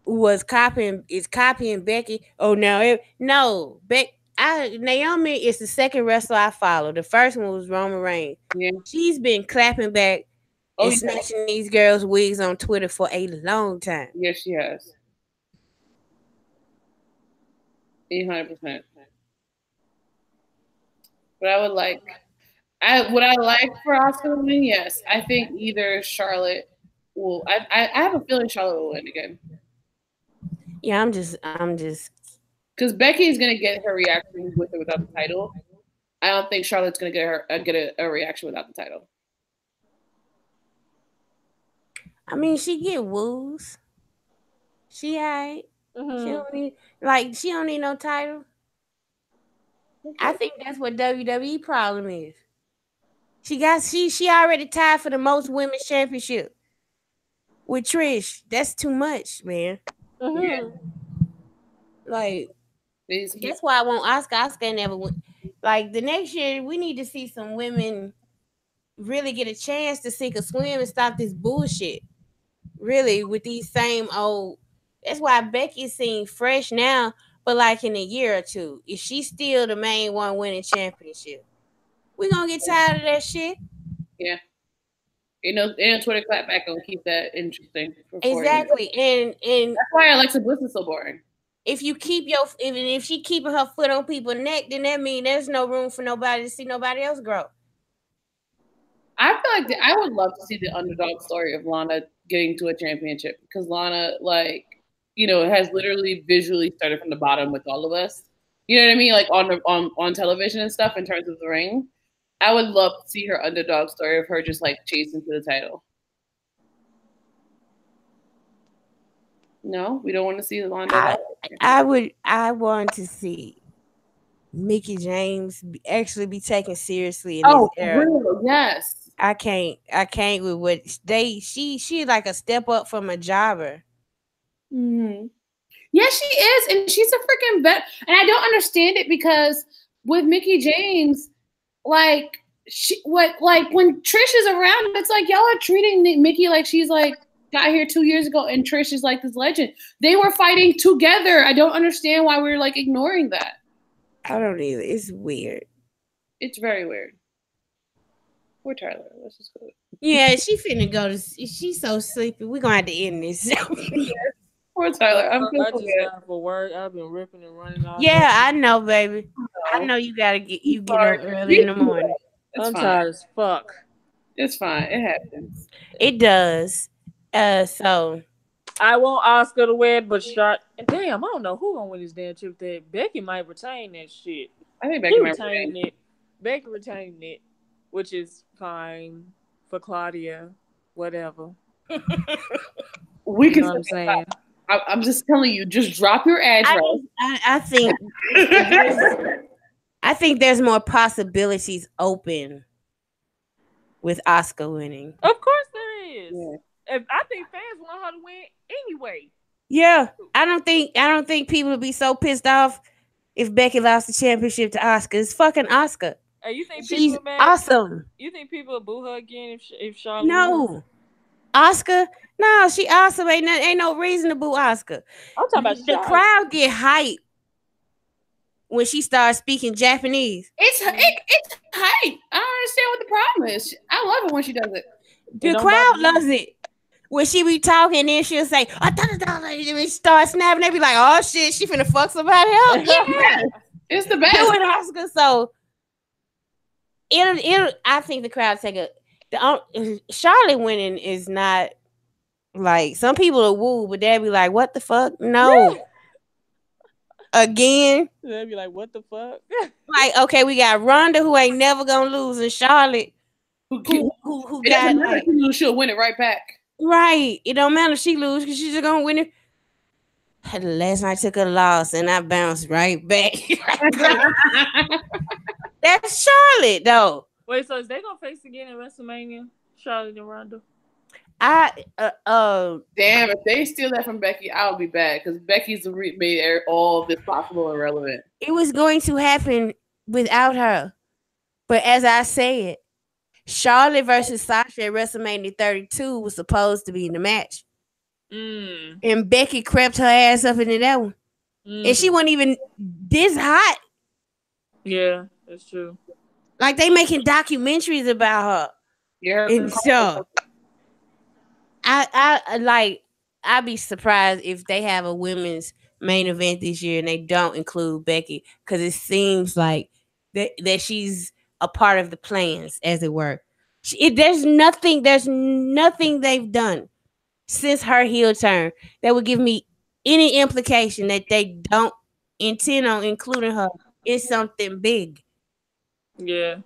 is copying Becky. Oh no, Naomi is the second wrestler I follow. The first one was Roman Reigns. Yeah, she's been clapping back and snatching these girls' wigs on Twitter for a long time. Yes, she has. 800%. But I would like. Would I like for Asuka to win? Yes, I think either Charlotte will. I have a feeling Charlotte will win again. Yeah, I'm just because Becky is gonna get her reaction with or without the title. I don't think Charlotte's gonna get a reaction without the title. I mean, she get woos. She alright. Mm-hmm. She don't need no title. Okay. I think that's what WWE problem is. She already tied for the most women's championship with Trish. That's too much, man. Mm-hmm. Like, that's why I want Asuka. Asuka never win. Like, the next year, we need to see some women really get a chance to sink or swim and stop this bullshit. Really, with these same old. That's why Becky seems fresh now, but like in a year or two, if she's still the main one winning championship, we're gonna get tired of that shit. Yeah. You know, and Twitter clapback gonna keep that interesting. Exactly. And that's why Alexa Bliss is so boring. If she keeping her foot on people's neck, then that means there's no room for nobody to see nobody else grow. I feel like I would love to see the underdog story of Lana getting to a championship because Lana, like, you know, has literally visually started from the bottom with all of us. You know what I mean? Like on television and stuff in terms of the ring. I would love to see her underdog story of her just like chasing for the title. No, we don't want to see the underdog. I want to see Mickie James actually be taken seriously in this era. Real, yes. I can't with what she like a step up from a jobber. Mm-hmm. Yeah, she is, and she's a freaking vet. And I don't understand it because with Mickie James, like when Trish is around, it's like y'all are treating Mickie like she's like got here 2 years ago, and Trish is like this legend. They were fighting together. I don't understand why we're like ignoring that. I don't either. It's weird. It's very weird. Poor Tyler. Let's just go. Yeah, she finna go to. She's so sleepy. We're gonna have to end this. Poor Tyler. I just got for work. I've been ripping and running all Yeah, I know, baby. I know you gotta get up early in the morning. I'm tired as fuck. It's fine. It happens. It does. So I want Oscar to win, but damn, I don't know who gonna win this damn trip. That Becky might retain that shit. I think Becky might retain it. Becky retained it, which is fine for Claudia. Whatever. We can. You know what I'm saying. I'm just telling you, just drop your address. I think I think there's more possibilities open with Oscar winning. Of course there is. Yeah. I think fans want her to win anyway. Yeah, I don't think people would be so pissed off if Becky lost the championship to Oscar. It's fucking Oscar. Hey, you think she's awesome? You think people will boo her again if Charlotte? No, wins? Oscar. No, she awesome. Ain't no reason to boo Oscar. I'm talking about the crowd get hype when she starts speaking Japanese. It's hype. I don't understand what the problem is. I love it when she does it. The crowd loves it. When she be talking, then she'll say, and she start snapping. They be like, oh shit, she finna fuck somebody else. Yeah. It's the best. Doing Oscar, so I think the crowd take Charlotte winning is not like some people are woo, but they'll be like, what the fuck? No. Yeah. Again. They'll be like, what the fuck? Like, okay, we got Ronda who ain't never gonna lose, and Charlotte who got like she'll win it right back. Right. It don't matter if she lose because she's just gonna win it. Last night I took a loss and I bounced right back. That's Charlotte though. Wait, so is they gonna face again in WrestleMania? Charlotte and Ronda? Damn, if they steal that from Becky, I'll be bad because Becky's made all of this possible and relevant. It was going to happen without her. But as I said, Charlotte versus Sasha at WrestleMania 32 was supposed to be in the match. And Becky crept her ass up into that one. And she wasn't even this hot. Yeah, that's true. Like they making documentaries about her. Yeah. And so I'd be surprised if they have a women's main event this year and they don't include Becky, because it seems like that she's a part of the plans, as it were. There's nothing they've done since her heel turn that would give me any implication that they don't intend on including her in something big. Yeah.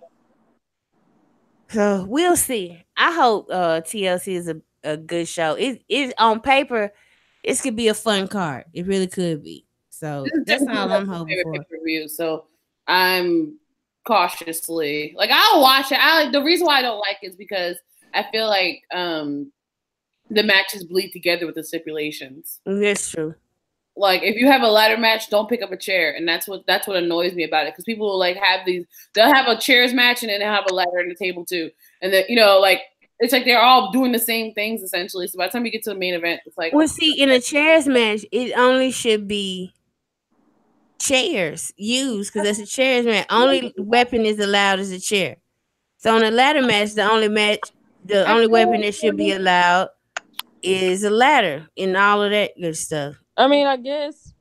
So we'll see. I hope TLC is a good show. It on paper, this could be a fun card. It really could be. So that's all I'm hoping for. Review, so I'm cautiously I'll watch it. The reason why I don't like it is because I feel like the matches bleed together with the stipulations. That's true. Like if you have a ladder match, don't pick up a chair, and that's what annoys me about it. Because people will they'll have a chairs match and then they'll have a ladder and a table too, and then it's like they're all doing the same things essentially. So by the time you get to the main event, it's like, well, see, in a chairs match, it only should be chairs used because it's a chairs match. Only weapon is allowed is a chair. So in a ladder match, the only weapon that should be allowed is a ladder and all of that good stuff. I mean, I guess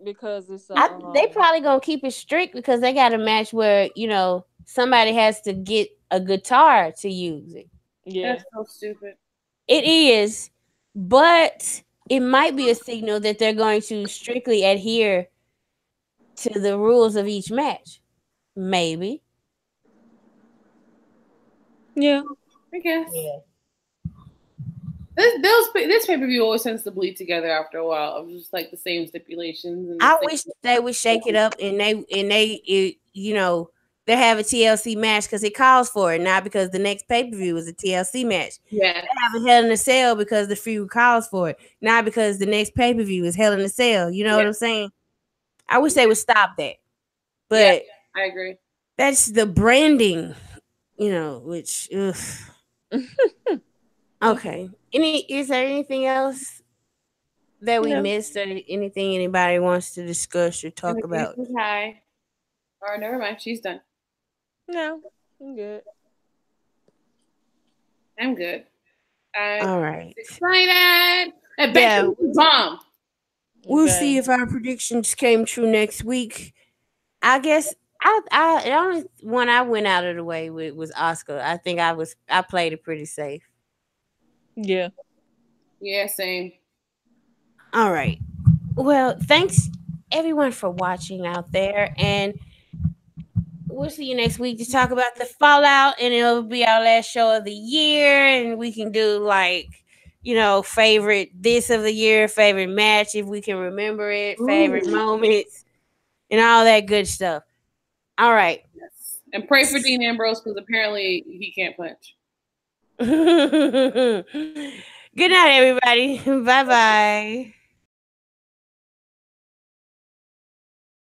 because it's they probably gonna keep it strict because they got a match where somebody has to get a guitar to use it. Yeah, that's so stupid. It is, but it might be a signal that they're going to strictly adhere to the rules of each match. Maybe. Yeah. I guess. Yeah. This pay per view always tends to bleed together after a while of just like the same stipulations. And I wish they would shake it up and they have a TLC match because it calls for it, not because the next pay per view is a TLC match. Yeah, They have a Hell in a Cell because the feud calls for it, not because the next pay per view is Hell in a Cell. You know what I'm saying? I wish they would stop that, but I agree. that's the branding, which. Ugh. Okay. Is there anything else that we missed, or anything anybody wants to discuss or talk about? Hi. Or never mind, she's done. No, I'm good. I'm good. All right. Excited. Yeah, bomb. We'll see if our predictions came true next week. I guess the only one I went out of the way with was Oscar. I think I played it pretty safe. Yeah. Yeah, same. All right. Well, thanks everyone for watching out there, and we'll see you next week to talk about the fallout, and it'll be our last show of the year, and we can do favorite this of the year, favorite match if we can remember it, favorite moments, and all that good stuff. All right. Yes. And pray for Dean Ambrose because apparently he can't punch. Good night, everybody. Bye-bye.